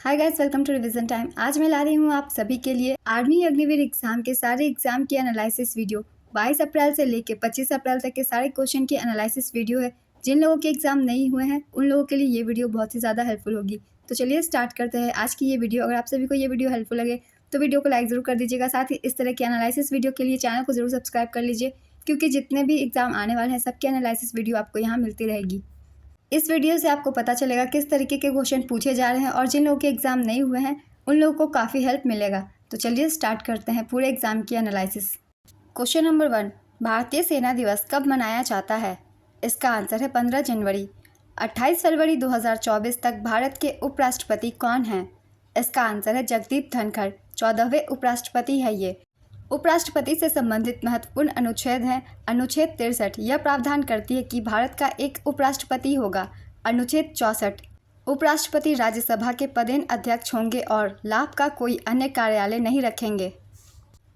Hi guys, welcome to revision time. आज मैं ला रही हूँ आप सभी के लिए आर्मी अग्निवीर एग्जाम के सारे एग्जाम की एनालिसिस वीडियो। 22 अप्रैल से लेके 25 अप्रैल तक के सारे क्वेश्चन की एनालिसिस वीडियो है। जिन लोगों के एग्जाम नहीं हुए हैं उन लोगों के लिए ये वीडियो बहुत ही ज़्यादा हेल्पफुल होगी। तो चलिए स्टार्ट करते हैं आज की ये वीडियो। अगर आप सभी को ये वीडियो हेल्पफुल लगे तो वीडियो को लाइक ज़रूर कर दीजिएगा। साथ ही इस तरह की एनालिसिस वीडियो के लिए चैनल को ज़रूर सब्सक्राइब कर लीजिए, क्योंकि जितने भी एग्जाम आने वाले हैं सबकी एनालिसिस वीडियो आपको यहाँ मिलती रहेगी। इस वीडियो से आपको पता चलेगा किस तरीके के क्वेश्चन पूछे जा रहे हैं और जिन लोगों के एग्ज़ाम नहीं हुए हैं उन लोगों को काफ़ी हेल्प मिलेगा। तो चलिए स्टार्ट करते हैं पूरे एग्ज़ाम की एनालिसिस। क्वेश्चन नंबर 1, भारतीय सेना दिवस कब मनाया जाता है? इसका आंसर है 15 जनवरी। 28 फरवरी 2024 तक भारत के उपराष्ट्रपति कौन हैं? इसका आंसर है जगदीप धनखड़। 14वें उपराष्ट्रपति है ये। उपराष्ट्रपति से संबंधित महत्वपूर्ण अनुच्छेद है अनुच्छेद 63। यह प्रावधान करती है कि भारत का एक उपराष्ट्रपति होगा। अनुच्छेद 64। उपराष्ट्रपति राज्यसभा के पदेन अध्यक्ष होंगे और लाभ का कोई अन्य कार्यालय नहीं रखेंगे।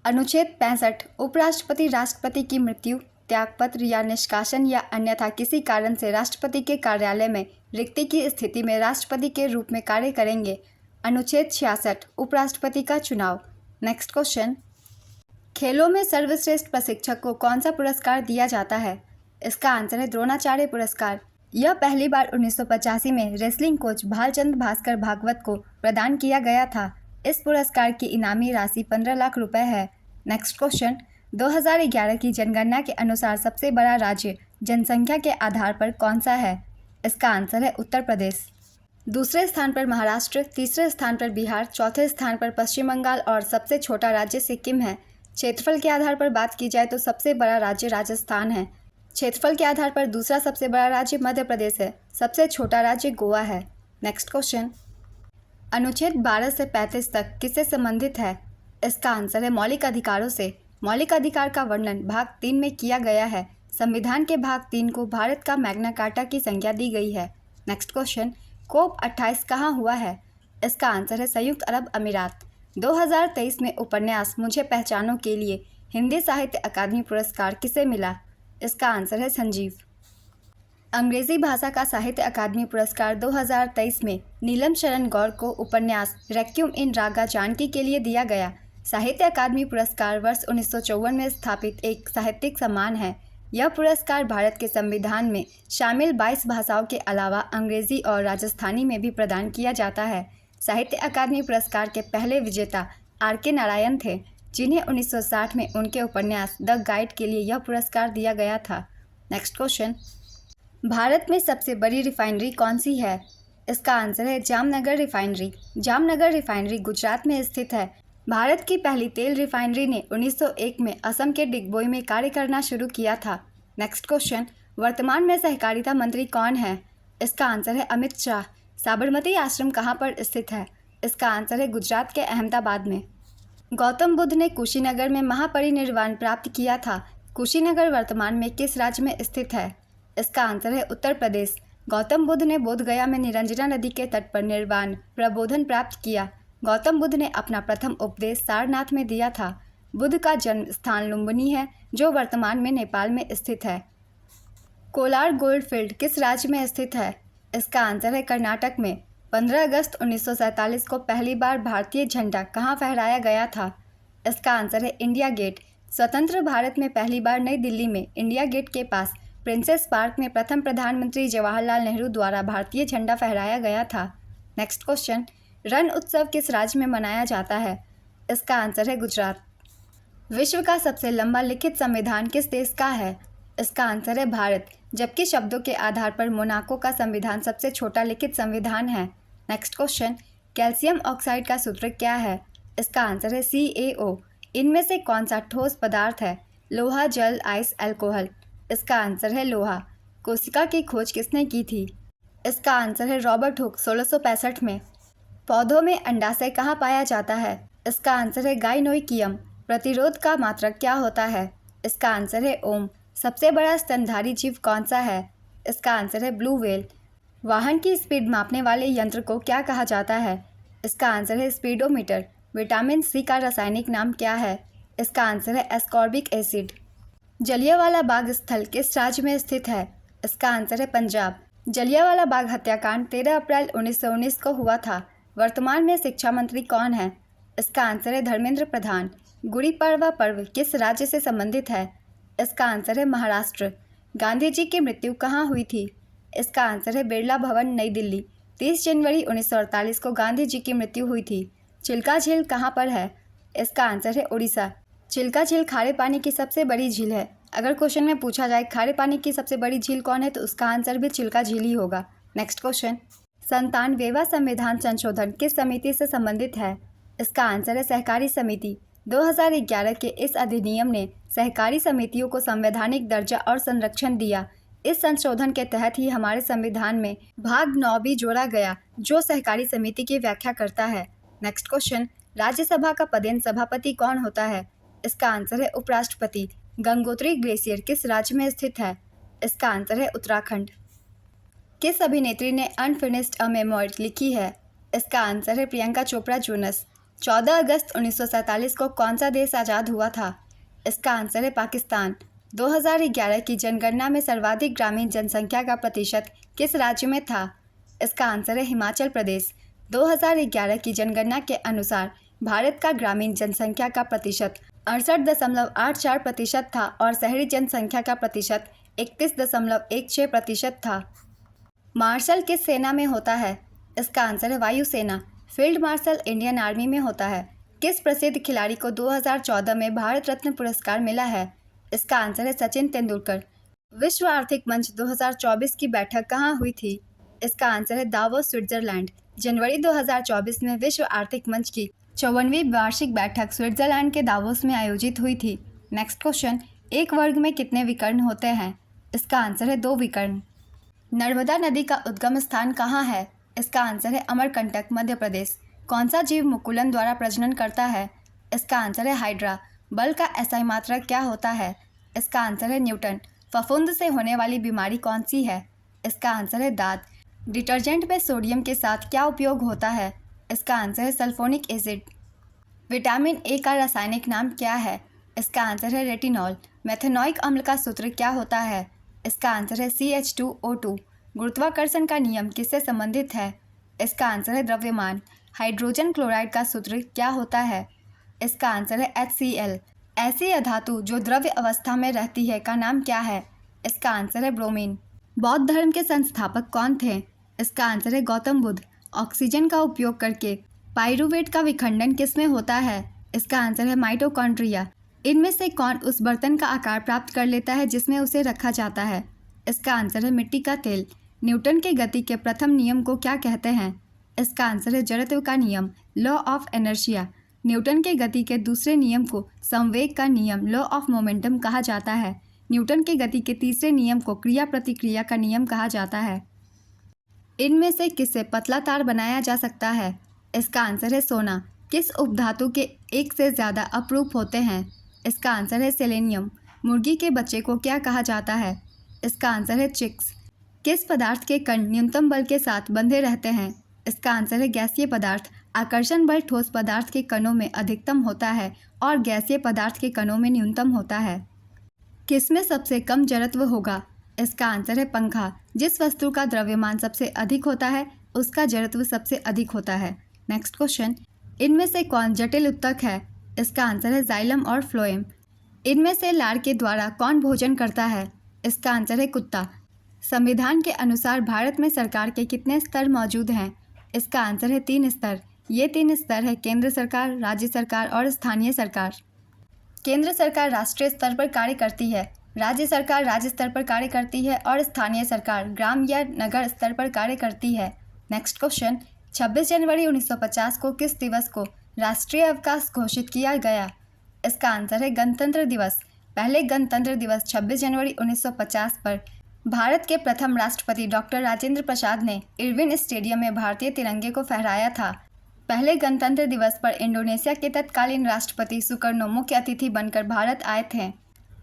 अनुच्छेद 65। उपराष्ट्रपति राष्ट्रपति की मृत्यु, त्यागपत्र या निष्कासन या अन्यथा किसी कारण से राष्ट्रपति के कार्यालय में रिक्ति की स्थिति में राष्ट्रपति के रूप में कार्य करेंगे। अनुच्छेद 66। उपराष्ट्रपति का चुनाव। नेक्स्ट क्वेश्चन, खेलों में सर्वश्रेष्ठ प्रशिक्षक को कौन सा पुरस्कार दिया जाता है? इसका आंसर है द्रोणाचार्य पुरस्कार। यह पहली बार 1985 में रेसलिंग कोच भालचंद्र भास्कर भागवत को प्रदान किया गया था। इस पुरस्कार की इनामी राशि 15 लाख रुपए है। नेक्स्ट क्वेश्चन, 2011 की जनगणना के अनुसार सबसे बड़ा राज्य जनसंख्या के आधार पर कौन सा है? इसका आंसर है उत्तर प्रदेश। दूसरे स्थान पर महाराष्ट्र, तीसरे स्थान पर बिहार, चौथे स्थान पर पश्चिम बंगाल और सबसे छोटा राज्य सिक्किम है। क्षेत्रफल के आधार पर बात की जाए तो सबसे बड़ा राज्य राजस्थान है। क्षेत्रफल के आधार पर दूसरा सबसे बड़ा राज्य मध्य प्रदेश है। सबसे छोटा राज्य गोवा है। नेक्स्ट क्वेश्चन, अनुच्छेद 12 से 35 तक किससे संबंधित है? इसका आंसर है मौलिक अधिकारों से। मौलिक अधिकार का वर्णन भाग 3 में किया गया है। संविधान के भाग 3 को भारत का मैग्ना कार्टा की संज्ञा दी गई है। नेक्स्ट क्वेश्चन, कोप 28 कहाँ हुआ है? इसका आंसर है संयुक्त अरब अमीरात। 2023 में उपन्यास मुझे पहचानों के लिए हिंदी साहित्य अकादमी पुरस्कार किसे मिला? इसका आंसर है संजीव। अंग्रेजी भाषा का साहित्य अकादमी पुरस्कार 2023 में नीलम शरण गौर को उपन्यास रेक्विएम इन रागा जानकी के लिए दिया गया। साहित्य अकादमी पुरस्कार वर्ष 1954 में स्थापित एक साहित्यिक सम्मान है। यह पुरस्कार भारत के संविधान में शामिल 22 भाषाओं के अलावा अंग्रेजी और राजस्थानी में भी प्रदान किया जाता है। साहित्य अकादमी पुरस्कार के पहले विजेता R.K. नारायण थे, जिन्हें 1960 में उनके उपन्यास द गाइड के लिए यह पुरस्कार दिया गया था। नेक्स्ट क्वेश्चन, भारत में सबसे बड़ी रिफाइनरी कौन सी है? इसका आंसर है जामनगर रिफाइनरी। जामनगर रिफाइनरी गुजरात में स्थित है। भारत की पहली तेल रिफाइनरी ने 1901 में असम के डिगबोई में कार्य करना शुरू किया था। नेक्स्ट क्वेश्चन, वर्तमान में सहकारिता मंत्री कौन है? इसका आंसर है अमित शाह। साबरमती आश्रम कहाँ पर स्थित है? इसका आंसर है गुजरात के अहमदाबाद में। गौतम बुद्ध ने कुशीनगर में महापरिनिर्वाण प्राप्त किया था। कुशीनगर वर्तमान में किस राज्य में स्थित है? इसका आंसर है उत्तर प्रदेश। गौतम बुद्ध ने बोध गया में निरंजना नदी के तट पर निर्वाण प्रबोधन प्राप्त किया। गौतम बुद्ध ने अपना प्रथम उपदेश सारनाथ में दिया था। बुद्ध का जन्म स्थान लुम्बिनी है, जो वर्तमान में नेपाल में स्थित है। कोलार गोल्ड फील्ड किस राज्य में स्थित है? इसका आंसर है कर्नाटक में। 15 अगस्त 1947 को पहली बार भारतीय झंडा कहाँ फहराया गया था? इसका आंसर है इंडिया गेट। स्वतंत्र भारत में पहली बार नई दिल्ली में इंडिया गेट के पास प्रिंसेस पार्क में प्रथम प्रधानमंत्री जवाहरलाल नेहरू द्वारा भारतीय झंडा फहराया गया था। नेक्स्ट क्वेश्चन, रण उत्सव किस राज्य में मनाया जाता है? इसका आंसर है गुजरात। विश्व का सबसे लंबा लिखित संविधान किस देश का है? इसका आंसर है भारत, जबकि शब्दों के आधार पर मोनाको का संविधान सबसे छोटा लिखित संविधान है। नेक्स्ट क्वेश्चन, कैल्शियम ऑक्साइड का सूत्र क्या है? इसका आंसर है CaO। इनमें से कौन सा ठोस पदार्थ है? लोहा, जल, आइस, अल्कोहल। इसका आंसर है लोहा। कोशिका की खोज किसने की थी? इसका आंसर है रॉबर्ट हुक 1665 में। पौधों में अंडाशय कहाँ पाया जाता है? इसका आंसर है गाइनोइकियम। प्रतिरोध का मात्रक क्या होता है? इसका आंसर है ओम। सबसे बड़ा स्तनधारी जीव कौन सा है? इसका आंसर है ब्लू व्हेल। वाहन की स्पीड मापने वाले यंत्र को क्या कहा जाता है? इसका आंसर है स्पीडोमीटर। विटामिन सी का रासायनिक नाम क्या है? इसका आंसर है एस्कॉर्बिक एसिड। जलियांवाला बाग स्थल किस राज्य में स्थित है? इसका आंसर है पंजाब। जलियांवाला बाग हत्याकांड 13 अप्रैल 1919 को हुआ था। वर्तमान में शिक्षा मंत्री कौन है? इसका आंसर है धर्मेंद्र प्रधान। गुड़ी पड़वा पर्व किस राज्य से संबंधित है? इसका आंसर है महाराष्ट्र। गांधी जी की मृत्यु कहाँ हुई थी? इसका आंसर है बिरला भवन, नई दिल्ली। 30 जनवरी 1948 को गांधी जी की मृत्यु हुई थी। चिल्का झील कहाँ पर है? इसका आंसर है उड़ीसा। चिल्का झील खारे पानी की सबसे बड़ी झील है। अगर क्वेश्चन में पूछा जाए खारे पानी की सबसे बड़ी झील कौन है, तो उसका आंसर भी चिल्का झील ही होगा। नेक्स्ट क्वेश्चन, 97वां संविधान संशोधन किस समिति से संबंधित है? इसका आंसर है सहकारी समिति। 2011 के इस अधिनियम ने सहकारी समितियों को संवैधानिक दर्जा और संरक्षण दिया। इस संशोधन के तहत ही हमारे संविधान में भाग 9 भी जोड़ा गया, जो सहकारी समिति की व्याख्या करता है। नेक्स्ट क्वेश्चन, राज्यसभा का पदेन सभापति कौन होता है? इसका आंसर है उपराष्ट्रपति। गंगोत्री ग्लेशियर किस राज्य में स्थित है? इसका आंसर है उत्तराखंड। किस अभिनेत्री ने अनफिनिश्ड अ मेमोir लिखी है? इसका आंसर है प्रियंका चोपड़ा जोनस। 14 अगस्त 1947 को कौन सा देश आज़ाद हुआ था? इसका आंसर है पाकिस्तान। 2011 की जनगणना में सर्वाधिक ग्रामीण जनसंख्या का प्रतिशत किस राज्य में था? इसका आंसर है हिमाचल प्रदेश। 2011 की जनगणना के अनुसार भारत का ग्रामीण जनसंख्या का प्रतिशत 68.84% था और शहरी जनसंख्या का प्रतिशत 31.16% था। मार्शल किस सेना में होता है? इसका आंसर है वायुसेना। फील्ड मार्शल इंडियन आर्मी में होता है। किस प्रसिद्ध खिलाड़ी को 2014 में भारत रत्न पुरस्कार मिला है? इसका आंसर है सचिन तेंदुलकर। विश्व आर्थिक मंच 2024 की बैठक कहाँ हुई थी? इसका आंसर है दावोस, स्विट्जरलैंड। जनवरी 2024 में विश्व आर्थिक मंच की 54वीं वार्षिक बैठक स्विट्जरलैंड के दावोस में आयोजित हुई थी। नेक्स्ट क्वेश्चन, एक वर्ग में कितने विकर्ण होते हैं? इसका आंसर है 2 विकर्ण। नर्मदा नदी का उद्गम स्थान कहाँ है? इसका आंसर है अमरकंटक, मध्य प्रदेश। कौन सा जीव मुकुलन द्वारा प्रजनन करता है? इसका आंसर है हाइड्रा। बल का एसआई मात्रक क्या होता है? इसका आंसर है न्यूटन। फफूंद से होने वाली बीमारी कौन सी है? इसका आंसर है दाद। डिटर्जेंट में सोडियम के साथ क्या उपयोग होता है? इसका आंसर है सल्फोनिक एसिड। विटामिन ए का रासायनिक नाम क्या है? इसका आंसर है रेटिनॉल। मेथेनोइक अम्ल का सूत्र क्या होता है? इसका आंसर है CH2O2। गुरुत्वाकर्षण का नियम किससे संबंधित है? इसका आंसर है द्रव्यमान। हाइड्रोजन क्लोराइड का सूत्र क्या होता है? इसका आंसर है HCl। ऐसी अधातु जो द्रव्य अवस्था में रहती है का नाम क्या है? इसका आंसर है ब्रोमीन। बौद्ध धर्म के संस्थापक कौन थे? इसका आंसर है गौतम बुद्ध। ऑक्सीजन का उपयोग करके पाइरूवेट का विखंडन किसमें होता है? इसका आंसर है माइटोकॉन्ड्रिया। इनमें से कौन उस बर्तन का आकार प्राप्त कर लेता है जिसमें उसे रखा जाता है? इसका आंसर है मिट्टी का तेल। न्यूटन के गति के प्रथम नियम को क्या कहते हैं? इसका आंसर है जड़त्व का नियम, लॉ ऑफ इनर्शिया। न्यूटन के गति के दूसरे नियम को संवेग का नियम, लॉ ऑफ मोमेंटम कहा जाता है। न्यूटन के गति के तीसरे नियम को क्रिया प्रतिक्रिया का नियम कहा जाता है। इनमें से किससे पतला तार बनाया जा सकता है? इसका आंसर है सोना। किस उपधातु के एक से ज़्यादा अपरूप होते हैं? इसका आंसर है सेलेनियम। मुर्गी के बच्चे को क्या कहा जाता है? इसका आंसर है चिक्स। किस पदार्थ के कण न्यूनतम बल के साथ बंधे रहते हैं? इसका आंसर है गैसीय पदार्थ। आकर्षण बल ठोस पदार्थ के कणों में अधिकतम होता है और गैसीय पदार्थ के कणों में न्यूनतम होता है। किसमें सबसे कम जड़त्व होगा? इसका आंसर है पंखा। जिस वस्तु का द्रव्यमान सबसे अधिक होता है उसका जड़त्व सबसे अधिक होता है। नेक्स्ट क्वेश्चन, इनमें से कौन जटिल उत्तक है? इसका आंसर है जाइलम और फ्लोएम। इनमें से लार के द्वारा कौन भोजन करता है? इसका आंसर है कुत्ता। संविधान के अनुसार भारत में सरकार के कितने स्तर मौजूद हैं? इसका आंसर है 3 स्तर। ये 3 स्तर है केंद्र सरकार, राज्य सरकार और स्थानीय सरकार। केंद्र सरकार राष्ट्रीय स्तर पर कार्य करती है, राज्य सरकार राज्य स्तर पर कार्य करती है और स्थानीय सरकार ग्राम या नगर स्तर पर कार्य करती है। नेक्स्ट क्वेश्चन, 26 जनवरी 1950 को किस दिवस को राष्ट्रीय अवकाश घोषित किया गया? इसका आंसर है गणतंत्र दिवस। पहले गणतंत्र दिवस 26 जनवरी 1950 पर भारत के प्रथम राष्ट्रपति डॉक्टर राजेंद्र प्रसाद ने इरविन स्टेडियम में भारतीय तिरंगे को फहराया था। पहले गणतंत्र दिवस पर इंडोनेशिया के तत्कालीन राष्ट्रपति सुकर्नो मुख्य अतिथि बनकर भारत आए थे।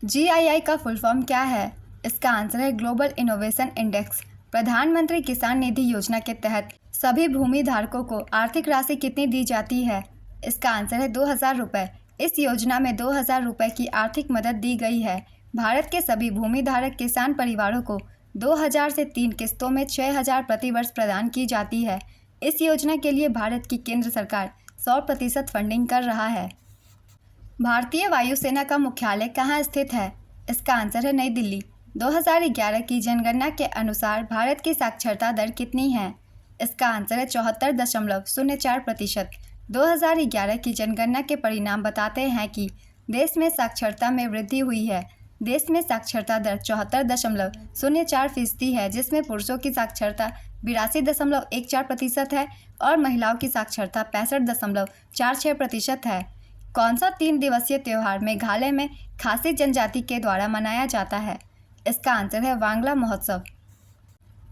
GII का फुल फॉर्म क्या है? इसका आंसर है ग्लोबल इनोवेशन इंडेक्स। प्रधानमंत्री किसान निधि योजना के तहत सभी भूमि धारकों को आर्थिक राशि कितनी दी जाती है? इसका आंसर है 2000 रुपये। इस योजना में 2000 रुपये की आर्थिक मदद दी गई है। भारत के सभी भूमि धारक किसान परिवारों को 2000 से 3 किस्तों में 6000 प्रति वर्ष प्रदान की जाती है। इस योजना के लिए भारत की केंद्र सरकार 100% फंडिंग कर रहा है। भारतीय वायुसेना का मुख्यालय कहाँ स्थित है? इसका आंसर है नई दिल्ली। 2011 की जनगणना के अनुसार भारत की साक्षरता दर कितनी है? इसका आंसर है 74.04%। 2011 की जनगणना के परिणाम बताते हैं कि देश में साक्षरता में वृद्धि हुई है। देश में साक्षरता दर 74.04% है, जिसमें पुरुषों की साक्षरता 82.14% है और महिलाओं की साक्षरता 65.46% है। कौन सा 3 दिवसीय त्यौहार मेघालय में खासी जनजाति के द्वारा मनाया जाता है? इसका आंसर है वांगला महोत्सव।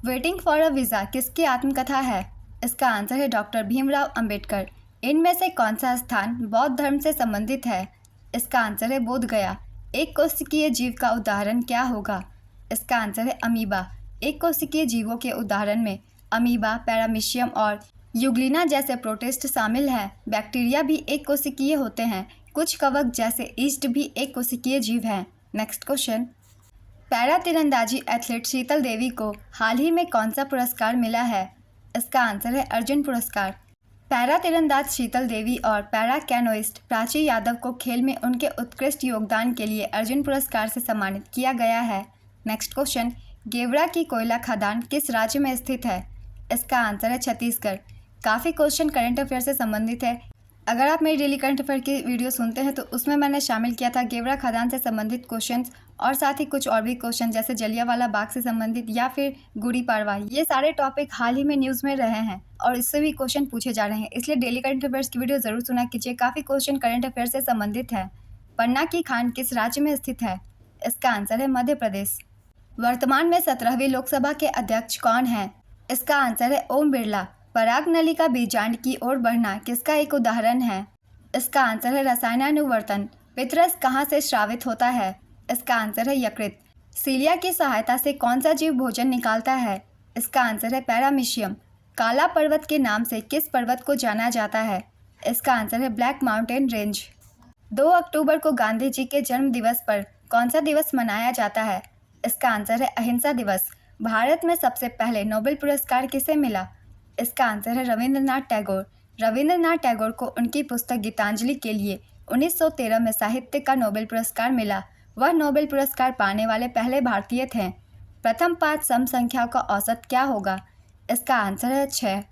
वेटिंग फॉर अ वीज़ा किसकी आत्मकथा है? इसका आंसर है डॉक्टर भीमराव अंबेडकर। इनमें से कौन सा स्थान बौद्ध धर्म से संबंधित है? इसका आंसर है बोध गया। एक कोशिकीय जीव का उदाहरण क्या होगा? इसका आंसर है अमीबा। एक कोशिकीय जीवों के उदाहरण में अमीबा, पैरामीशियम और यूग्लिना जैसे प्रोटिस्ट शामिल हैं। बैक्टीरिया भी एक कोशिकीय होते हैं। कुछ कवक जैसे ईस्ट भी एक कोशिकीय जीव हैं। नेक्स्ट क्वेश्चन, पैरा तीरंदाजी एथलीट शीतल देवी को हाल ही में कौन सा पुरस्कार मिला है? इसका आंसर है अर्जुन पुरस्कार। पैरा तीरंदाज शीतल देवी और पैरा कैनोइस्ट प्राची यादव को खेल में उनके उत्कृष्ट योगदान के लिए अर्जुन पुरस्कार से सम्मानित किया गया है। नेक्स्ट क्वेश्चन, गेवरा की कोयला खदान किस राज्य में स्थित है? इसका आंसर है छत्तीसगढ़। काफ़ी क्वेश्चन करंट अफेयर से संबंधित है। अगर आप मेरी डेली करंट अफेयर की वीडियो सुनते हैं तो उसमें मैंने शामिल किया था गेवरा खदान से संबंधित क्वेश्चंस और साथ ही कुछ और भी क्वेश्चन जैसे जलियांवाला बाग से संबंधित या फिर गुड़ी पड़वा। ये सारे टॉपिक हाल ही में न्यूज़ में रहे हैं और इससे भी क्वेश्चन पूछे जा रहे हैं, इसलिए डेली करंट अफेयर्स की वीडियो ज़रूर सुना कीजिए। काफ़ी क्वेश्चन करंट अफेयर से संबंधित है। पन्ना की खान किस राज्य में स्थित है? इसका आंसर है मध्य प्रदेश। वर्तमान में 17वीं लोकसभा के अध्यक्ष कौन हैं? इसका आंसर है ओम बिरला। पराग नली का बीजांड की ओर बढ़ना किसका एक उदाहरण है? इसका आंसर है रसायनानुवर्तन। पितरस कहाँ से स्रावित होता है? इसका आंसर है यकृत। सीलिया की सहायता से कौन सा जीव भोजन निकालता है? इसका आंसर है पैरामीशियम। काला पर्वत के नाम से किस पर्वत को जाना जाता है? इसका आंसर है ब्लैक माउंटेन रेंज। 2 अक्टूबर को गांधी जी के जन्म दिवस पर कौन सा दिवस मनाया जाता है? इसका आंसर है अहिंसा दिवस। भारत में सबसे पहले नोबेल पुरस्कार किसे मिला? इसका आंसर है रविंद्रनाथ टैगोर। रविंद्रनाथ टैगोर को उनकी पुस्तक गीतांजलि के लिए 1913 में साहित्य का नोबेल पुरस्कार मिला। वह नोबेल पुरस्कार पाने वाले पहले भारतीय थे। प्रथम 5 सम संख्याओं का औसत क्या होगा? इसका आंसर है 6।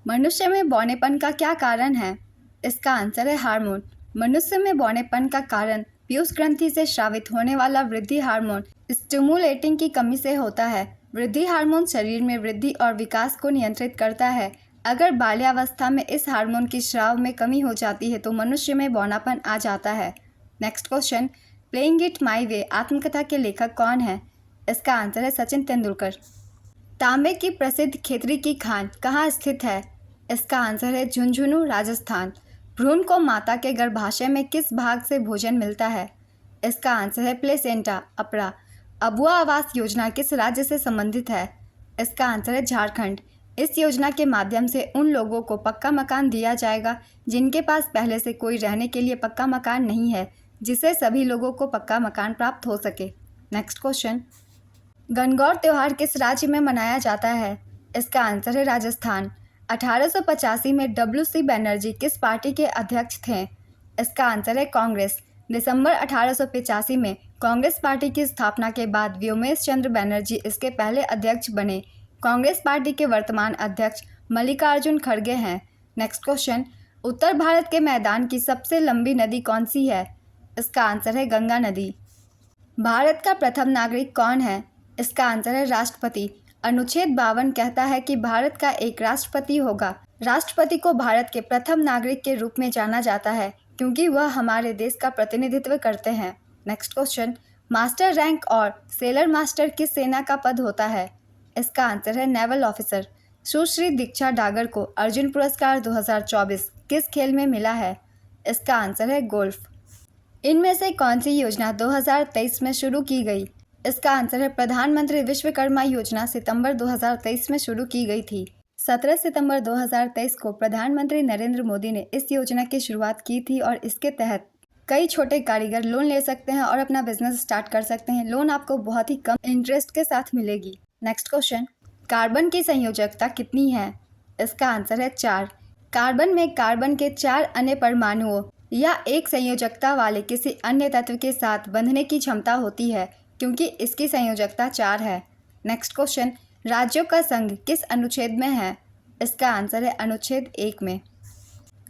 मनुष्य में बौनेपन का क्या कारण है? इसका आंसर है हार्मोन। मनुष्य में बौनेपन का कारण पीयूष ग्रंथि से स्रावित होने वाला वृद्धि हार्मोन स्टिमुलेटिंग की कमी से होता है। वृद्धि हार्मोन शरीर में वृद्धि और विकास को नियंत्रित करता है। अगर बाल्यावस्था में इस हार्मोन की स्राव में कमी हो जाती है तो मनुष्य में बौनापन आ जाता है। Next question, playing it my way आत्मकथा के लेखक कौन है? इसका आंसर है सचिन तेंदुलकर। तांबे की प्रसिद्ध खेतरी की खान कहाँ स्थित है? इसका आंसर है झुंझुनू, राजस्थान। भ्रूण को माता के गर्भाशय में किस भाग से भोजन मिलता है? इसका आंसर है प्लेसेंटा, अपरा। अबुआ आवास योजना किस राज्य से संबंधित है? इसका आंसर है झारखंड। इस योजना के माध्यम से उन लोगों को पक्का मकान दिया जाएगा जिनके पास पहले से कोई रहने के लिए पक्का मकान नहीं है, जिससे सभी लोगों को पक्का मकान प्राप्त हो सके। नेक्स्ट क्वेश्चन, गणगौर त्यौहार किस राज्य में मनाया जाता है? इसका आंसर है राजस्थान। 1885 में WC बनर्जी किस पार्टी के अध्यक्ष थे? इसका आंसर है कांग्रेस। दिसंबर 1885 में कांग्रेस पार्टी की स्थापना के बाद व्योमेश चंद्र बनर्जी इसके पहले अध्यक्ष बने। कांग्रेस पार्टी के वर्तमान अध्यक्ष मल्लिकार्जुन खड़गे हैं। नेक्स्ट क्वेश्चन, उत्तर भारत के मैदान की सबसे लंबी नदी कौन सी है? इसका आंसर है गंगा नदी। भारत का प्रथम नागरिक कौन है? इसका आंसर है राष्ट्रपति। अनुच्छेद 52 कहता है कि भारत का एक राष्ट्रपति होगा। राष्ट्रपति को भारत के प्रथम नागरिक के रूप में जाना जाता है क्योंकि वह हमारे देश का प्रतिनिधित्व करते हैं। नेक्स्ट क्वेश्चन, मास्टर रैंक और सेलर मास्टर किस सेना का पद होता है? इसका आंसर है नेवल ऑफिसर। सुश्री दीक्षा डागर को अर्जुन पुरस्कार 2024 किस खेल में मिला है? इसका आंसर है गोल्फ। इनमें से कौन सी योजना 2023 में शुरू की गई? इसका आंसर है प्रधानमंत्री विश्वकर्मा योजना सितंबर 2023 में शुरू की गई थी। 17 सितंबर 2023 को प्रधानमंत्री नरेंद्र मोदी ने इस योजना की शुरुआत की थी और इसके तहत कई छोटे कारीगर लोन ले सकते हैं और अपना बिजनेस स्टार्ट कर सकते हैं। लोन आपको बहुत ही कम इंटरेस्ट के साथ मिलेगी। नेक्स्ट क्वेश्चन, कार्बन की संयोजकता कितनी है? इसका आंसर है 4। कार्बन में कार्बन के 4 अन्य परमाणुओं या एक संयोजकता वाले किसी अन्य तत्व के साथ बंधने की क्षमता होती है, क्योंकि इसकी संयोजकता 4 है। नेक्स्ट क्वेश्चन, राज्यों का संघ किस अनुच्छेद में है? इसका आंसर है अनुच्छेद 1 में।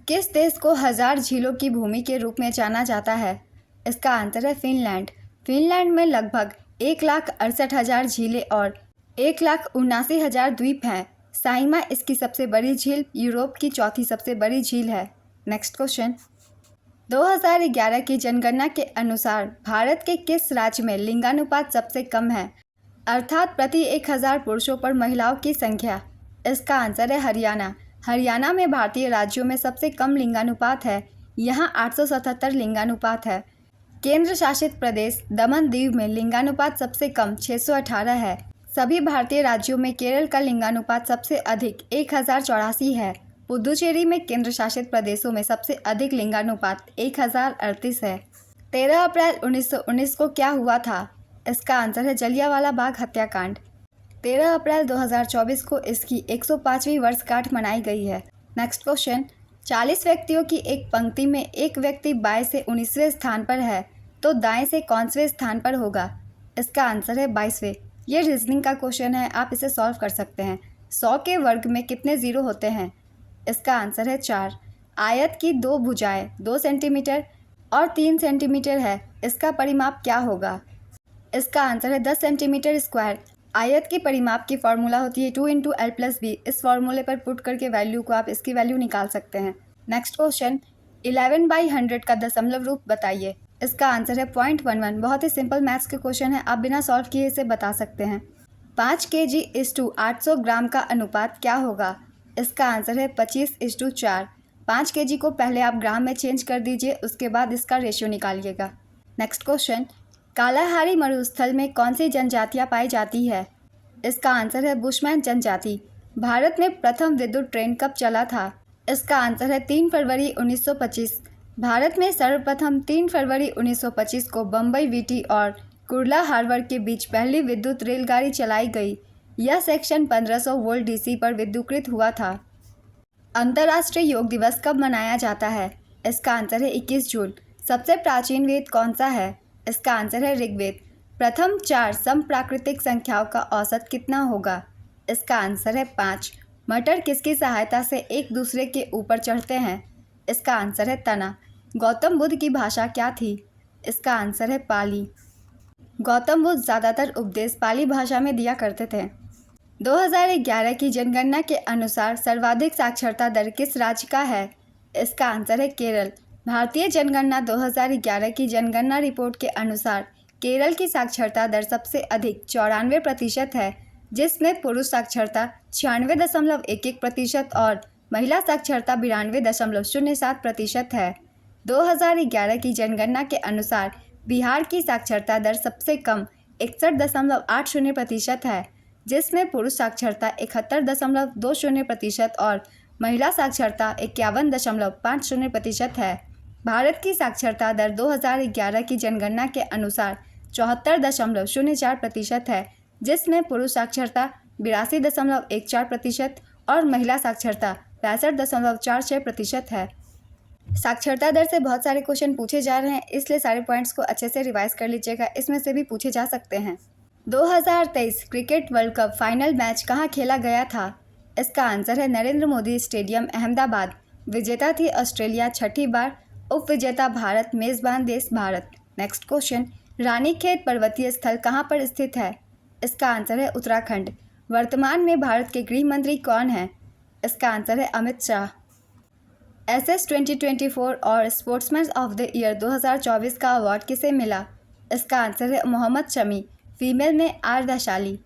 किस देश को 1000 झीलों की भूमि के रूप में जाना जाता है? इसका आंसर है फिनलैंड। फिनलैंड में लगभग 1,68,000 झीलें और 1,79,000 द्वीप हैं। साइमा इसकी सबसे बड़ी झील, यूरोप की चौथी सबसे बड़ी झील है। नेक्स्ट क्वेश्चन, 2011 की जनगणना के अनुसार भारत के किस राज्य में लिंगानुपात सबसे कम है, अर्थात प्रति 1000 पुरुषों पर महिलाओं की संख्या? इसका आंसर है हरियाणा। हरियाणा में भारतीय राज्यों में सबसे कम लिंगानुपात है, यहाँ 877 लिंगानुपात है। केंद्र शासित प्रदेश दमन दीव में लिंगानुपात सबसे कम 618 है। सभी भारतीय राज्यों में केरल का लिंगानुपात सबसे अधिक 1084 है। पुदुचेरी में केंद्र शासित प्रदेशों में सबसे अधिक लिंगानुपात 1038 है। 13 अप्रैल 1919 को क्या हुआ था? इसका आंसर है जलियांवाला बाग हत्याकांड। 13 अप्रैल 2024 को इसकी 105वीं वर्षगांठ मनाई गई है। नेक्स्ट क्वेश्चन, 40 व्यक्तियों की एक पंक्ति में एक व्यक्ति बाएं से 19वें स्थान पर है, तो दाएं से कौनसवें स्थान पर होगा? इसका आंसर है 22वें। ये रीजनिंग का क्वेश्चन है, आप इसे सॉल्व कर सकते हैं। 100 के वर्ग में कितने ज़ीरो होते हैं? इसका आंसर है 4। आयत की 2 भुजाएं 2 सेंटीमीटर और 3 सेंटीमीटर है, इसका परिमाप क्या होगा? इसका आंसर है 10 सेंटीमीटर स्क्वायर। आयत की परिमाप की फॉर्मूला होती है 2 × L+B। इस फॉर्मूले पर पुट करके वैल्यू को आप इसकी वैल्यू निकाल सकते हैं। नेक्स्ट क्वेश्चन, 11/100 का दशमलव रूप बताइए। इसका आंसर है 0.11। बहुत ही सिंपल मैथ्स के क्वेश्चन है, आप बिना सॉल्व किए इसे बता सकते हैं। 5 kg 800 ग्राम का अनुपात क्या होगा? इसका आंसर है 25:4। 5 kg को पहले आप ग्राम में चेंज कर दीजिए, उसके बाद इसका रेशियो निकालिएगा। नेक्स्ट क्वेश्चन, कालाहारी मरुस्थल में कौन सी जनजातियाँ पाई जाती है? इसका आंसर है बुशमैन जनजाति। भारत में प्रथम विद्युत ट्रेन कब चला था? इसका आंसर है 3 फरवरी 1925। भारत में सर्वप्रथम 3 फरवरी 1925 को बम्बई वीटी और कुर्ला हार्बर के बीच पहली विद्युत रेलगाड़ी चलाई गई। यह सेक्शन 1500 वोल्ट डीसी पर विद्युतीकृत हुआ था। अंतर्राष्ट्रीय योग दिवस कब मनाया जाता है? इसका आंसर है 21 जून। सबसे प्राचीन वेद कौन सा है? इसका आंसर है ऋग्वेद। प्रथम 4 समप्राकृतिक संख्याओं का औसत कितना होगा? इसका आंसर है 5। मटर किसकी सहायता से एक दूसरे के ऊपर चढ़ते हैं? इसका आंसर है तना। गौतम बुद्ध की भाषा क्या थी? इसका आंसर है पाली। गौतम बुद्ध ज़्यादातर उपदेश पाली भाषा में दिया करते थे। 2011 की जनगणना के अनुसार सर्वाधिक साक्षरता दर किस राज्य का है? इसका आंसर है केरल। भारतीय जनगणना 2011 की जनगणना रिपोर्ट के अनुसार केरल की साक्षरता दर सबसे अधिक 94% है, जिसमें पुरुष साक्षरता 96.11% और महिला साक्षरता 92.07% है। 2011 की जनगणना के अनुसार बिहार की साक्षरता दर सबसे कम 61.80% है, जिसमें पुरुष साक्षरता 71.20% और महिला साक्षरता 51.50% है। भारत की साक्षरता दर 2011 की जनगणना के अनुसार 74.04% है, जिसमें पुरुष साक्षरता 82.14% और महिला साक्षरता 65.46% है। साक्षरता दर से बहुत सारे क्वेश्चन पूछे जा रहे हैं, इसलिए सारे पॉइंट्स को अच्छे से रिवाइज कर लीजिएगा, इसमें से भी पूछे जा सकते हैं। 2023 cricket world cup final match कहाँ खेला गया था? इसका आंसर है नरेंद्र मोदी स्टेडियम, अहमदाबाद। विजेता थी ऑस्ट्रेलिया 6ठी बार, उपविजेता भारत, मेज़बान देश भारत। नेक्स्ट क्वेश्चन, रानीखेत पर्वतीय स्थल कहाँ पर स्थित है? इसका आंसर है उत्तराखंड। वर्तमान में भारत के गृह मंत्री कौन हैं? इसका आंसर है अमित शाह। SS 2024 और स्पोर्ट्समैन ऑफ द ईयर 2024 का अवार्ड किसे मिला? इसका आंसर है मोहम्मद शमी। फीमेल में आर वैशाली।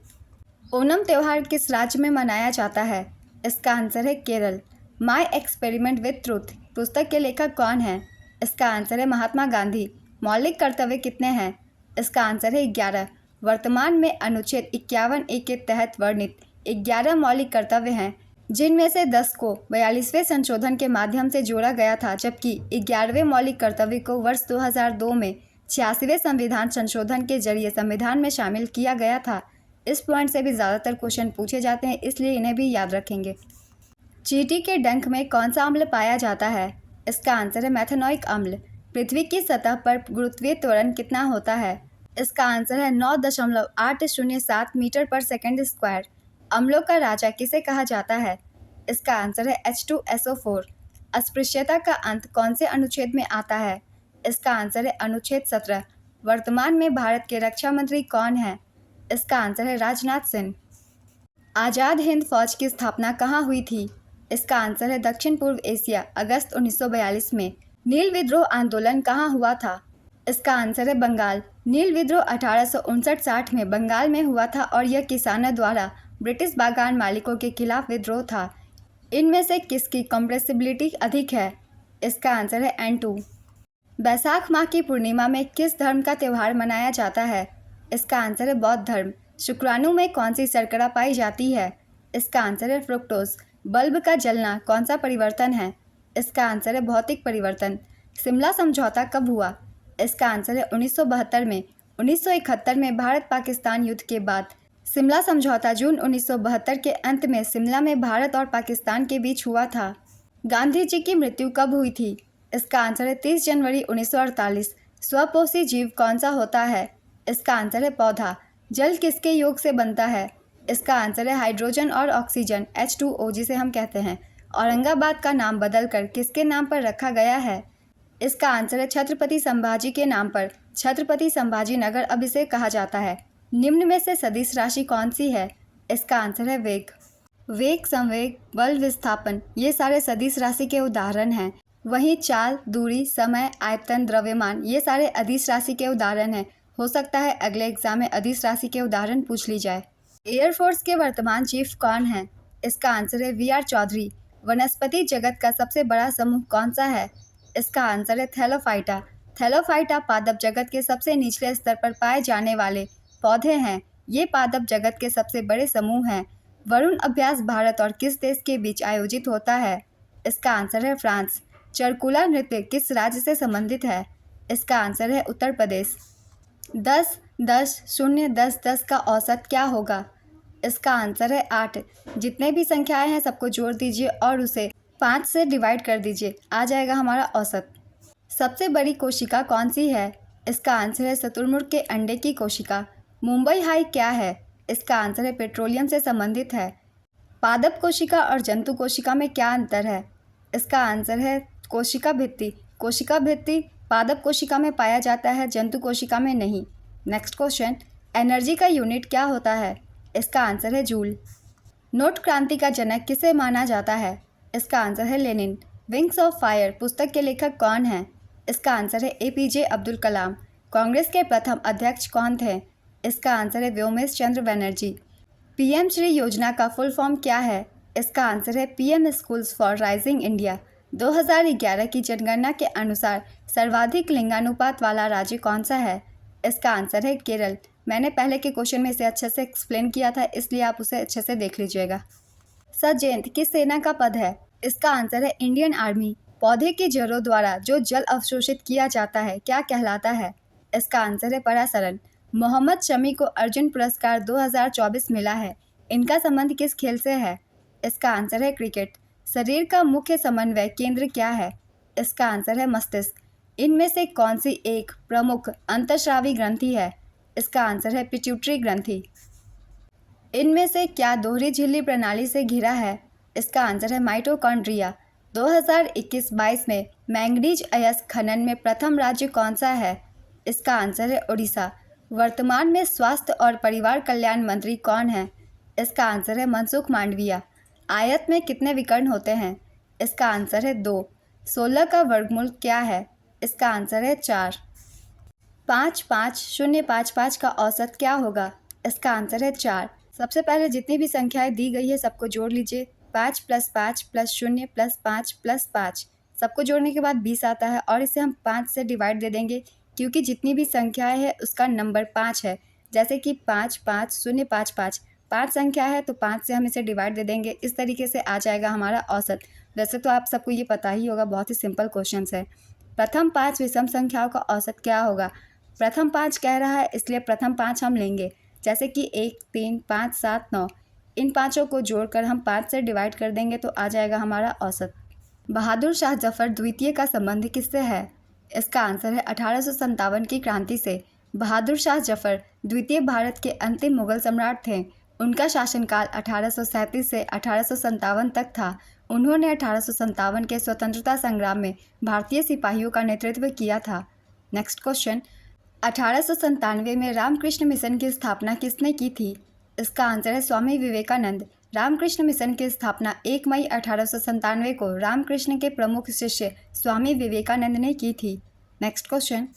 ओणम त्यौहार किस राज्य में मनाया जाता है? इसका आंसर है Kerala. My experiment with truth पुस्तक के लेखक कौन हैं? इसका आंसर है महात्मा गांधी। मौलिक कर्तव्य कितने हैं? इसका आंसर है 11। वर्तमान में अनुच्छेद 51A के तहत वर्णित 11 मौलिक कर्तव्य हैं, जिनमें से 10 को 42वें संशोधन के माध्यम से जोड़ा गया था, जबकि 11वें मौलिक कर्तव्य को वर्ष 2002 में 86वें संविधान संशोधन के जरिए संविधान में शामिल किया गया था। इस पॉइंट से भी ज़्यादातर क्वेश्चन पूछे जाते हैं, इसलिए इन्हें भी याद रखेंगे। चींटी के डंक में कौन सा अम्ल पाया जाता है? इसका आंसर है मेथनोइक अम्ल। पृथ्वी की सतह पर गुरुत्वीय त्वरण कितना होता है? इसका आंसर है 9.807 मीटर पर सेकंड स्क्वायर। अम्लों का राजा किसे कहा जाता है? इसका आंसर है H2SO4। अस्पृश्यता का अंत कौन से अनुच्छेद में आता है? इसका आंसर है अनुच्छेद 17। वर्तमान में भारत के रक्षा मंत्री कौन है? इसका आंसर है राजनाथ सिंह। आज़ाद हिंद फौज की स्थापना कहाँ हुई थी? इसका आंसर है दक्षिण पूर्व एशिया, अगस्त 1942 में। नील विद्रोह आंदोलन कहाँ हुआ था? इसका आंसर है बंगाल। नील विद्रोह 1859-60 में बंगाल में हुआ था और यह किसानों द्वारा ब्रिटिश बागान मालिकों के खिलाफ विद्रोह था। इनमें से किसकी कंप्रेसिबिलिटी अधिक है? इसका आंसर है N2। बैसाख माह की पूर्णिमा में किस धर्म का त्यौहार मनाया जाता है? इसका आंसर है बौद्ध धर्म। शुक्राणु में कौन सी शर्करा पाई जाती है? इसका आंसर है फ्रुक्टोज। बल्ब का जलना कौन सा परिवर्तन है? इसका आंसर है भौतिक परिवर्तन। शिमला समझौता कब हुआ? इसका आंसर है 1972 में। 1971 में भारत पाकिस्तान युद्ध के बाद शिमला समझौता जून 1972 के अंत में शिमला में भारत और पाकिस्तान के बीच हुआ था। गांधी जी की मृत्यु कब हुई थी? इसका आंसर है 30 जनवरी 1948। स्वपोषी जीव कौन सा होता है? इसका आंसर है पौधा। जल किसके योग से बनता है? इसका आंसर है हाइड्रोजन और ऑक्सीजन, H2O जिसे हम कहते हैं। औरंगाबाद का नाम बदलकर किसके नाम पर रखा गया है? इसका आंसर है छत्रपति संभाजी के नाम पर। छत्रपति संभाजी नगर अब इसे कहा जाता है। निम्न में से सदिश राशि कौन सी है? इसका आंसर है वेग। वेग, संवेग, बल, विस्थापन ये सारे सदिश राशि के उदाहरण हैं। वहीं चाल, दूरी, समय, आयतन, द्रव्यमान ये सारे अदिश राशि के उदाहरण हैं। हो सकता है अगले एग्जाम में अदिश राशि के उदाहरण पूछ ली जाए। एयरफोर्स के वर्तमान चीफ कौन है? इसका आंसर है VR चौधरी। वनस्पति जगत का सबसे बड़ा समूह कौन सा है? इसका आंसर है थैलोफाइटा। थैलोफाइटा पादप जगत के सबसे निचले स्तर पर पाए जाने वाले पौधे हैं। ये पादप जगत के सबसे बड़े समूह हैं। वरुण अभ्यास भारत और किस देश के बीच आयोजित होता है? इसका आंसर है फ्रांस। चरकुला नृत्य किस राज्य से संबंधित है? इसका आंसर है उत्तर प्रदेश। 10, 10, 0, 10, 10 का औसत क्या होगा? इसका आंसर है 8। जितने भी संख्याएं हैं सबको जोड़ दीजिए और उसे 5 से डिवाइड कर दीजिए, आ जाएगा हमारा औसत। सबसे बड़ी कोशिका कौन सी है? इसका आंसर है शुतुरमुर्ग के अंडे की कोशिका। मुंबई हाई क्या है? इसका आंसर है पेट्रोलियम से संबंधित है। पादप कोशिका और जंतु कोशिका में क्या अंतर है? इसका आंसर है कोशिका भित्ति। कोशिका भित्ति पादप कोशिका में पाया जाता है, जंतु कोशिका में नहीं। नेक्स्ट क्वेश्चन, एनर्जी का यूनिट क्या होता है? इसका आंसर है जूल। नोट क्रांति का जनक किसे माना जाता है? इसका आंसर है लेनिन। विंग्स ऑफ फायर पुस्तक के लेखक कौन हैं? इसका आंसर है APJ अब्दुल कलाम। कांग्रेस के प्रथम अध्यक्ष कौन थे? इसका आंसर है व्योमेश चंद्र बनर्जी। PM श्री योजना का फुल फॉर्म क्या है? इसका आंसर है PM schools for rising India. 2011 की जनगणना के अनुसार सर्वाधिक लिंगानुपात वाला राज्य कौन सा है? इसका आंसर है केरल। मैंने पहले के क्वेश्चन में इसे अच्छे से एक्सप्लेन किया था, इसलिए आप उसे अच्छे से देख लीजिएगा। सजयंत किस सेना का पद है? इसका आंसर है इंडियन आर्मी। पौधे की जड़ों द्वारा जो जल अवशोषित किया जाता है क्या कहलाता है? इसका आंसर है परासरण। मोहम्मद शमी को अर्जुन पुरस्कार 2024 मिला है। इनका संबंध किस खेल से है? इसका आंसर है क्रिकेट। शरीर का मुख्य समन्वय केंद्र क्या है? इसका आंसर है मस्तिष्क। इनमें से कौन सी एक प्रमुख अंतःस्रावी ग्रंथि है? इसका आंसर है पिट्यूटरी ग्रंथि। इनमें से क्या दोहरी झिल्ली प्रणाली से घिरा है? इसका आंसर है माइटोकॉन्ड्रिया। 2021-22 में मैंगनीज अयस्क खनन में प्रथम राज्य कौन सा है? इसका आंसर है उड़ीसा। वर्तमान में स्वास्थ्य और परिवार कल्याण मंत्री कौन है? इसका आंसर है मनसुख मांडविया। आयत में कितने विकर्ण होते हैं? इसका आंसर है 2। 16 का वर्गमूल क्या है? इसका आंसर है 4। 5, 5, 0, 5, 5 का औसत क्या होगा? इसका आंसर है 4। सबसे पहले जितनी भी संख्याएं दी गई है सबको जोड़ लीजिए। 5 + 5 + 0 + 5 + 5 सबको जोड़ने के बाद 20 आता है और इसे हम 5 से डिवाइड दे देंगे, क्योंकि जितनी भी संख्याएं हैं उसका नंबर 5 है। जैसे कि 5, 5, 0, 5, 5 5 संख्या है तो 5 से हम इसे डिवाइड दे देंगे। इस तरीके से आ जाएगा हमारा औसत। वैसे तो आप सबको ये पता ही होगा, बहुत ही सिंपल क्वेश्चन है। प्रथम 5 विषम संख्याओं का औसत क्या होगा? प्रथम 5 कह रहा है इसलिए प्रथम 5 हम लेंगे, जैसे कि 1, 3, 5, 7, 9। इन पाँचों को जोड़कर हम 5 से डिवाइड कर देंगे तो आ जाएगा हमारा औसत। बहादुर शाह जफर द्वितीय का संबंध किससे है? इसका आंसर है 1857 की क्रांति से। बहादुर शाह जफर द्वितीय भारत के अंतिम मुगल सम्राट थे। उनका शासनकाल 1837 से 1857 तक था। उन्होंने 1857 के स्वतंत्रता संग्राम में भारतीय सिपाहियों का नेतृत्व किया था। नेक्स्ट क्वेश्चन, 1897 में रामकृष्ण मिशन की स्थापना किसने की थी? इसका आंसर है स्वामी विवेकानंद। रामकृष्ण मिशन की स्थापना 1 मई 1897 को रामकृष्ण के प्रमुख शिष्य स्वामी विवेकानंद ने की थी। नेक्स्ट क्वेश्चन,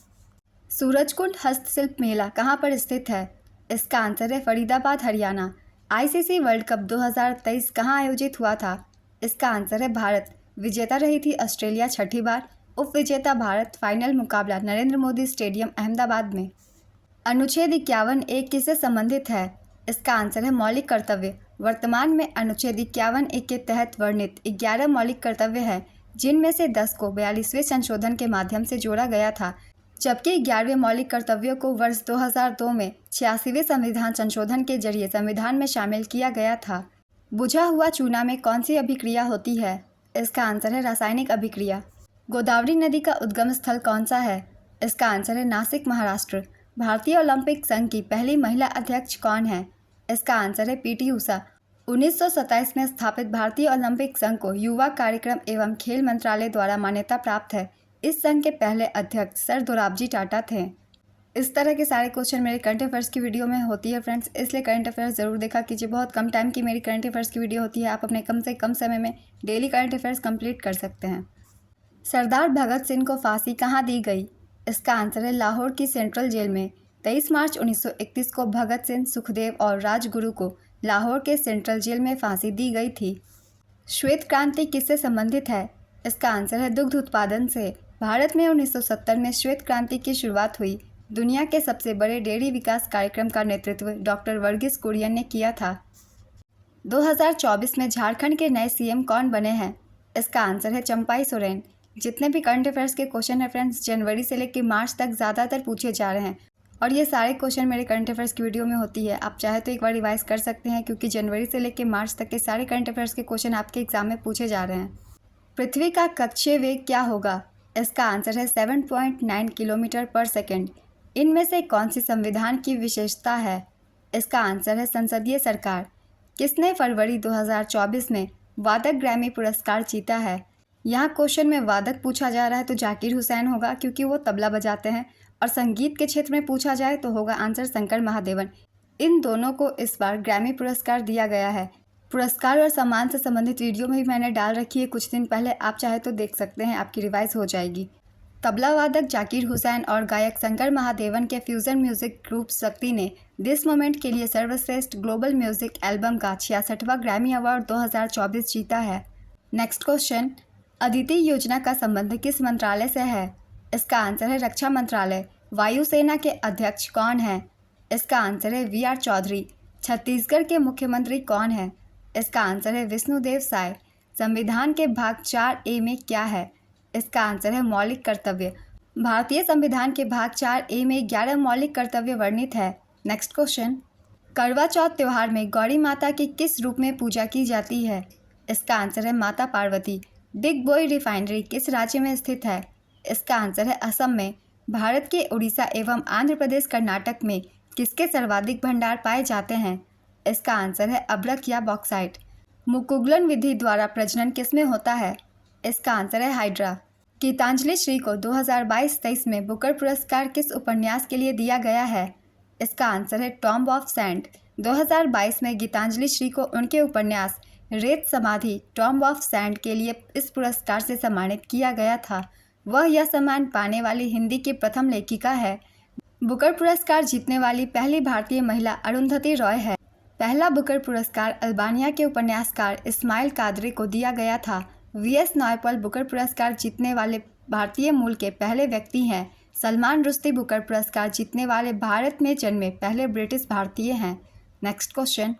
सूरजकुंड हस्तशिल्प मेला कहाँ पर स्थित है? इसका आंसर है Faridabad, Haryana. ICC world cup 2023 कहाँ आयोजित हुआ था? इसका आंसर है भारत। विजेता रही थी ऑस्ट्रेलिया 6ठी बार। उप विजेता भारत। फाइनल मुकाबला नरेंद्र मोदी स्टेडियम अहमदाबाद में। अनुच्छेद 51(1) किससे संबंधित है? इसका आंसर है मौलिक कर्तव्य। वर्तमान में अनुच्छेद 51(1) के तहत वर्णित 11 मौलिक कर्तव्य हैं, जिनमें से 10 को 42वें संशोधन के माध्यम से जोड़ा गया था, जबकि 11वें मौलिक कर्तव्यों को वर्ष 2002 में 86वें संविधान संशोधन के जरिए संविधान में शामिल किया गया था। बुझा हुआ चूना में कौन सी अभिक्रिया होती है? इसका आंसर है रासायनिक अभिक्रिया। गोदावरी नदी का उद्गम स्थल कौन सा है? इसका आंसर है नासिक, महाराष्ट्र। भारतीय ओलंपिक संघ की पहली महिला अध्यक्ष कौन है? इसका आंसर है पीटी उषा। 1927 में स्थापित भारतीय ओलंपिक संघ को युवा कार्यक्रम एवं खेल मंत्रालय द्वारा मान्यता प्राप्त है। इस संघ के पहले अध्यक्ष सर दोराबजी टाटा थे। इस तरह के सारे क्वेश्चन मेरे करंट अफेयर्स की वीडियो में होती है फ्रेंड्स, इसलिए करंट अफेयर्स ज़रूर देखा कीजिए। बहुत कम टाइम की मेरी करंट अफेयर्स की वीडियो होती है। आप अपने कम से कम समय में डेली करंट अफेयर्स कंप्लीट कर सकते हैं। सरदार भगत सिंह को फांसी कहाँ दी गई? इसका आंसर है लाहौर की सेंट्रल जेल में। 23 मार्च 1931 को भगत सिंह, सुखदेव और राजगुरु को लाहौर के सेंट्रल जेल में फांसी दी गई थी। श्वेत क्रांति किससे संबंधित है? इसका आंसर है दुग्ध उत्पादन से। भारत में 1970 में श्वेत क्रांति की शुरुआत हुई। दुनिया के सबसे बड़े डेयरी विकास कार्यक्रम का नेतृत्व डॉक्टर वर्गीस कुरियन ने किया था। 2024 में झारखंड के नए सीएम कौन बने हैं? इसका आंसर है चंपाई सोरेन। जितने भी करंट अफेयर्स के क्वेश्चन है फ्रेंड्स, जनवरी से लेकर मार्च तक ज़्यादातर पूछे जा रहे हैं और ये सारे क्वेश्चन मेरे करंट अफेयर्स की वीडियो में होती है। आप चाहे तो एक बार रिवाइज कर सकते हैं, क्योंकि जनवरी से लेकर मार्च तक के सारे करंट अफेयर्स के क्वेश्चन आपके एग्जाम में पूछे जा रहे हैं। पृथ्वी का कक्षीय वेग क्या होगा? इसका आंसर है 7.9 किलोमीटर पर सेकेंड। इनमें से कौन सी संविधान की विशेषता है? इसका आंसर है संसदीय सरकार। किसने फरवरी 2024 में वादक ग्रैमी पुरस्कार जीता है? यहाँ क्वेश्चन में वादक पूछा जा रहा है तो जाकिर हुसैन होगा, क्योंकि वो तबला बजाते हैं, और संगीत के क्षेत्र में पूछा जाए तो होगा आंसर शंकर महादेवन। इन दोनों को इस बार ग्रैमी पुरस्कार दिया गया है। पुरस्कार और सम्मान से संबंधित वीडियो भी मैंने डाल रखी है कुछ दिन पहले, आप चाहे तो देख सकते हैं, आपकी रिवाइज हो जाएगी। तबला वादक जाकिर हुसैन और गायक शंकर महादेवन के फ्यूजन म्यूजिक ग्रुप शक्ति ने दिस मोमेंट के लिए सर्वश्रेष्ठ ग्लोबल म्यूजिक एल्बम का 66वां ग्रैमी अवार्ड 2024 जीता है। नेक्स्ट क्वेश्चन, अदिति योजना का संबंध किस मंत्रालय से है? इसका आंसर है रक्षा मंत्रालय। वायुसेना के अध्यक्ष कौन है? इसका आंसर है वी.आर. चौधरी। छत्तीसगढ़ के मुख्यमंत्री कौन है? इसका आंसर है विष्णुदेव साय। संविधान के भाग 4A में क्या है? इसका आंसर है मौलिक कर्तव्य। भारतीय संविधान के भाग 4A में 11 मौलिक कर्तव्य वर्णित है। नेक्स्ट क्वेश्चन, करवा चौथ त्यौहार में गौरी माता की किस रूप में पूजा की जाती है? इसका आंसर है माता पार्वती। डिगबोई रिफाइनरी किस राज्य में स्थित है? इसका आंसर है असम में। भारत के उड़ीसा एवं आंध्र प्रदेश, कर्नाटक में किसके सर्वाधिक भंडार पाए जाते हैं? इसका आंसर है अब्रक या बॉक्साइट। मुकुगलन विधि द्वारा प्रजनन किसमें होता है? इसका आंसर है हाइड्रा। गीतांजलि श्री को 2022-23 में बुकर पुरस्कार किस उपन्यास के लिए दिया गया है? इसका आंसर है टॉम्ब ऑफ सैंड। 2022 में गीतांजलि श्री को उनके उपन्यास रेत समाधि टॉम्ब ऑफ सैंड के लिए इस पुरस्कार से सम्मानित किया गया था। वह यह सम्मान पाने वाली हिंदी की प्रथम लेखिका है। बुकर पुरस्कार जीतने वाली पहली भारतीय महिला अरुंधति रॉय है। पहला बुकर पुरस्कार अल्बानिया के उपन्यासकार इस्माइल कादरी को दिया गया था। वी.एस. नायपॉल बुकर पुरस्कार जीतने वाले भारतीय मूल के पहले व्यक्ति हैं। सलमान रुश्दी बुकर पुरस्कार जीतने वाले भारत में जन्मे पहले ब्रिटिश भारतीय हैं। नेक्स्ट क्वेश्चन,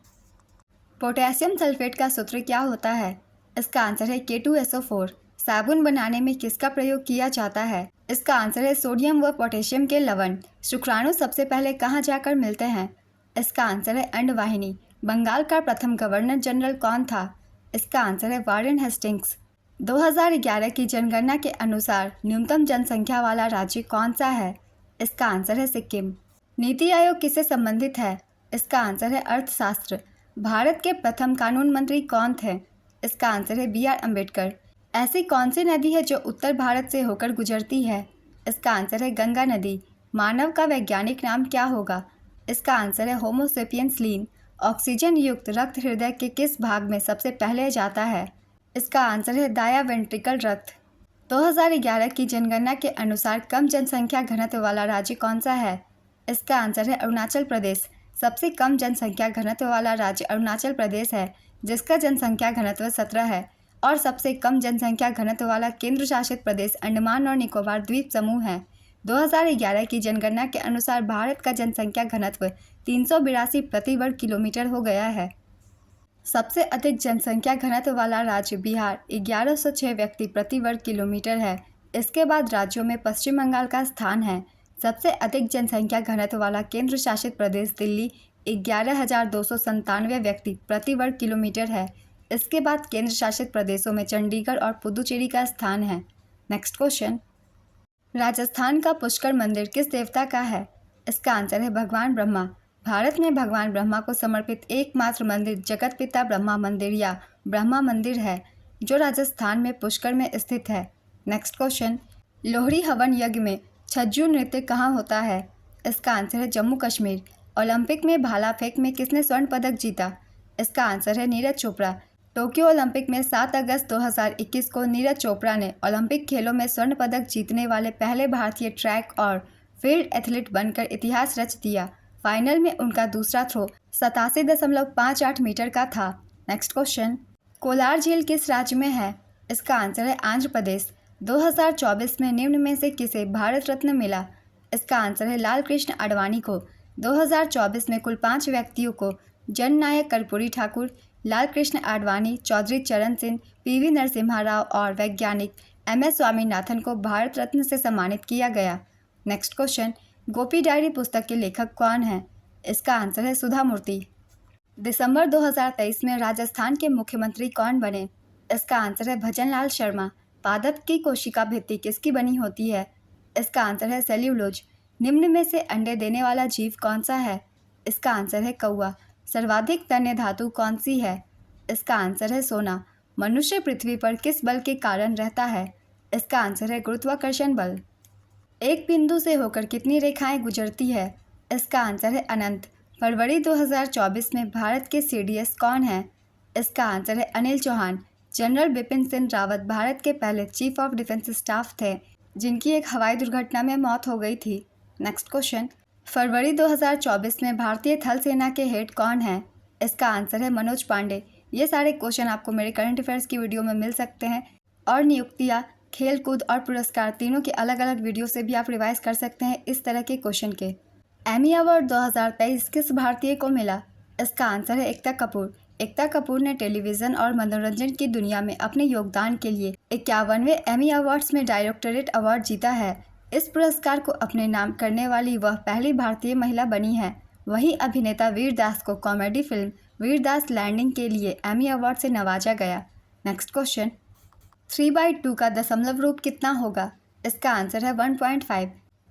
पोटेशियम सल्फेट का सूत्र क्या होता है? इसका आंसर है K2SO4। साबुन बनाने में किसका प्रयोग किया जाता है? इसका आंसर है सोडियम व पोटेशियम के लवण। शुक्राणु सबसे पहले कहाँ जाकर मिलते हैं? इसका आंसर है अंडवाहिनी। बंगाल का प्रथम गवर्नर जनरल कौन था? इसका आंसर है वारेन हेस्टिंग्स। 2011 की जनगणना के अनुसार न्यूनतम जनसंख्या वाला राज्य कौन सा है? इसका आंसर है सिक्किम। नीति आयोग किससे संबंधित है? इसका आंसर है अर्थशास्त्र। भारत के प्रथम कानून मंत्री कौन थे? इसका आंसर है BR अम्बेडकर। ऐसी कौन सी नदी है जो उत्तर भारत से होकर गुजरती है? इसका आंसर है गंगा नदी। मानव का वैज्ञानिक नाम क्या होगा? इसका आंसर है होमो सेपियंस लीन। ऑक्सीजन युक्त रक्त हृदय के किस भाग में सबसे पहले जाता है? इसका आंसर है दाया वेंट्रिकल रक्त। 2011 की जनगणना के अनुसार कम जनसंख्या घनत्व वाला राज्य कौन सा है? इसका आंसर है अरुणाचल प्रदेश। सबसे कम जनसंख्या घनत्व वाला राज्य अरुणाचल प्रदेश है, जिसका जनसंख्या घनत्व 17 है। और सबसे कम जनसंख्या घनत्व वाला केंद्र शासित प्रदेश अंडमान और निकोबार द्वीप समूह है। 2011 की जनगणना के अनुसार भारत का जनसंख्या घनत्व 382 प्रति वर्ग किलोमीटर हो गया है। सबसे अधिक जनसंख्या घनत्व वाला राज्य बिहार 1106 व्यक्ति प्रति वर्ग किलोमीटर है। इसके बाद राज्यों में पश्चिम बंगाल का स्थान है। सबसे अधिक जनसंख्या घनत्व वाला केंद्र शासित प्रदेश दिल्ली 11,297 व्यक्ति प्रति वर्ग किलोमीटर है। इसके बाद केंद्र शासित प्रदेशों में चंडीगढ़ और पुदुचेरी का स्थान है। नेक्स्ट क्वेश्चन, राजस्थान का पुष्कर मंदिर किस देवता का है? इसका आंसर है भगवान ब्रह्मा। भारत में भगवान ब्रह्मा को समर्पित एकमात्र मंदिर जगत पिता ब्रह्मा मंदिर या ब्रह्मा मंदिर है, जो राजस्थान में पुष्कर में स्थित है। नेक्स्ट क्वेश्चन, लोहड़ी हवन यज्ञ में छज्जू नृत्य कहाँ होता है? इसका आंसर है जम्मू कश्मीर। ओलंपिक में भाला फेंक में किसने स्वर्ण पदक जीता? इसका आंसर है नीरज चोपड़ा। टोक्यो ओलंपिक में 7 अगस्त 2021 को नीरज चोपड़ा ने ओलंपिक खेलों में स्वर्ण पदक जीतने वाले पहले भारतीय ट्रैक और फील्ड एथलीट बनकर इतिहास रच दिया। फाइनल में उनका दूसरा थ्रो 87.58 मीटर का था। नेक्स्ट क्वेश्चन, कोलार झील किस राज्य में है? इसका आंसर है आंध्र प्रदेश। 2024 में निम्न में से किसे भारत रत्न मिला? इसका आंसर है लाल कृष्ण आडवाणी को। 2024 में कुल 5 व्यक्तियों को जननायक कर्पूरी ठाकुर, लाल कृष्ण आडवाणी, चौधरी चरण सिंह, PV नरसिम्हा राव और वैज्ञानिक MS स्वामीनाथन को भारत रत्न से सम्मानित किया गया। नेक्स्ट क्वेश्चन, गोपी डायरी पुस्तक के लेखक कौन है? इसका आंसर है सुधा मूर्ति। दिसंबर 2023 में राजस्थान के मुख्यमंत्री कौन बने? इसका आंसर है भजन लाल शर्मा। पादप की कोशिका भित्ति किसकी बनी होती है? इसका आंसर है सेल्यूलोज। निम्न में से अंडे देने वाला जीव कौन सा है? इसका आंसर है कौवा। सर्वाधिक तन्य धातु कौन सी है? इसका आंसर है सोना। मनुष्य पृथ्वी पर किस बल के कारण रहता है? इसका आंसर है गुरुत्वाकर्षण बल। एक बिंदु से होकर कितनी रेखाएं गुजरती है? इसका आंसर है अनंत। फरवरी 2024 में भारत के CDS कौन है? इसका आंसर है अनिल चौहान। जनरल बिपिन सिंह रावत भारत के पहले चीफ ऑफ डिफेंस स्टाफ थे, जिनकी एक हवाई दुर्घटना में मौत हो गई थी। नेक्स्ट क्वेश्चन, फरवरी 2024 में भारतीय थल सेना के हेड कौन है? इसका आंसर है मनोज पांडे। ये सारे क्वेश्चन आपको मेरे करंट अफेयर्स की वीडियो में मिल सकते हैं और नियुक्तियाँ, खेल कूद और पुरस्कार तीनों के अलग अलग वीडियो से भी आप रिवाइज कर सकते हैं इस तरह के क्वेश्चन के। एमी अवार्ड 2023 किस भारतीय को मिला? इसका आंसर है एकता कपूर। एकता कपूर ने टेलीविज़न और मनोरंजन की दुनिया में अपने योगदान के लिए 51वें एमी अवार्ड्स में डायरेक्टरेट अवार्ड जीता है। इस पुरस्कार को अपने नाम करने वाली वह पहली भारतीय महिला बनी है। वहीं अभिनेता वीर दास को कॉमेडी फिल्म वीर दास लैंडिंग के लिए एमी अवार्ड से नवाजा गया। नेक्स्ट क्वेश्चन, 3/2 का दशमलव रूप कितना होगा? इसका आंसर है 1.5।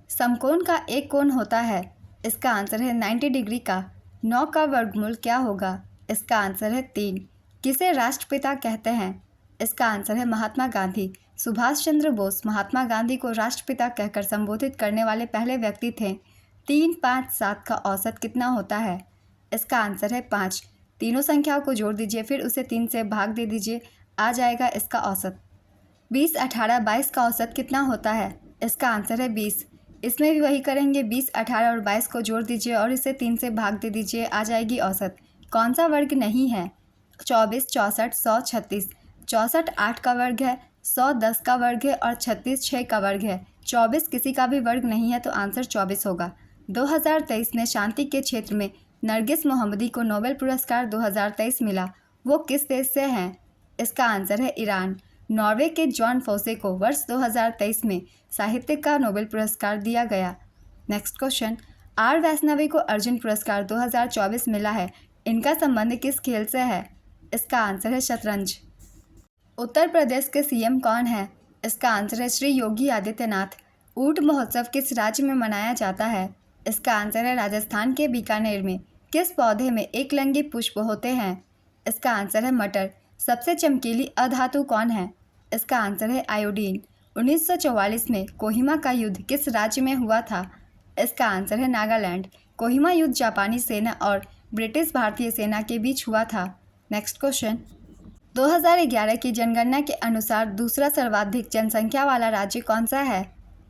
समकोण का एक कोण होता है। इसका आंसर है 90 डिग्री का। 9 का वर्गमूल क्या होगा? इसका आंसर है 3। किसे राष्ट्रपिता कहते हैं? इसका आंसर है महात्मा गांधी। सुभाष चंद्र बोस महात्मा गांधी को राष्ट्रपिता कहकर संबोधित करने वाले पहले व्यक्ति थे। 3, 5, 7 का औसत कितना होता है? इसका आंसर है 5। तीनों संख्याओं को जोड़ दीजिए, फिर उसे 3 से भाग दे दीजिए, आ जाएगा इसका औसत। 20, 18, 22 का औसत कितना होता है? इसका आंसर है 20। इसमें भी वही करेंगे, 20, 18 और 22 को जोड़ दीजिए और इसे 3 से भाग दे दीजिए, आ जाएगी औसत। कौन सा वर्ग नहीं है? 24, 64, 100, 36। 64 8 का वर्ग है, 100 10 का वर्ग है और 36 6 का वर्ग है। 24 किसी का भी वर्ग नहीं है, तो आंसर 24 होगा। 2023 में शांति के क्षेत्र में नरगिस मोहम्मदी को नोबेल पुरस्कार 2023 मिला। वो किस देश से हैं? इसका आंसर है ईरान। नॉर्वे के जॉन फोसे को वर्ष 2023 में साहित्य का नोबेल पुरस्कार दिया गया। नेक्स्ट क्वेश्चन, आर वैष्णवी को अर्जुन पुरस्कार 2024 मिला है। इनका संबंध किस खेल से है? इसका आंसर है शतरंज। उत्तर प्रदेश के सीएम कौन है? इसका आंसर है श्री योगी आदित्यनाथ। ऊंट महोत्सव किस राज्य में मनाया जाता है? इसका आंसर है राजस्थान के बीकानेर में। किस पौधे में एक लिंगी पुष्प होते हैं? इसका आंसर है मटर। सबसे चमकीली अधातु कौन है? इसका आंसर है आयोडीन। 1944 में कोहिमा का युद्ध किस राज्य में हुआ था? इसका आंसर है नागालैंड। कोहिमा युद्ध जापानी सेना और ब्रिटिश भारतीय सेना के बीच हुआ था। नेक्स्ट क्वेश्चन, 2011 की जनगणना के अनुसार दूसरा सर्वाधिक जनसंख्या वाला राज्य कौन सा है?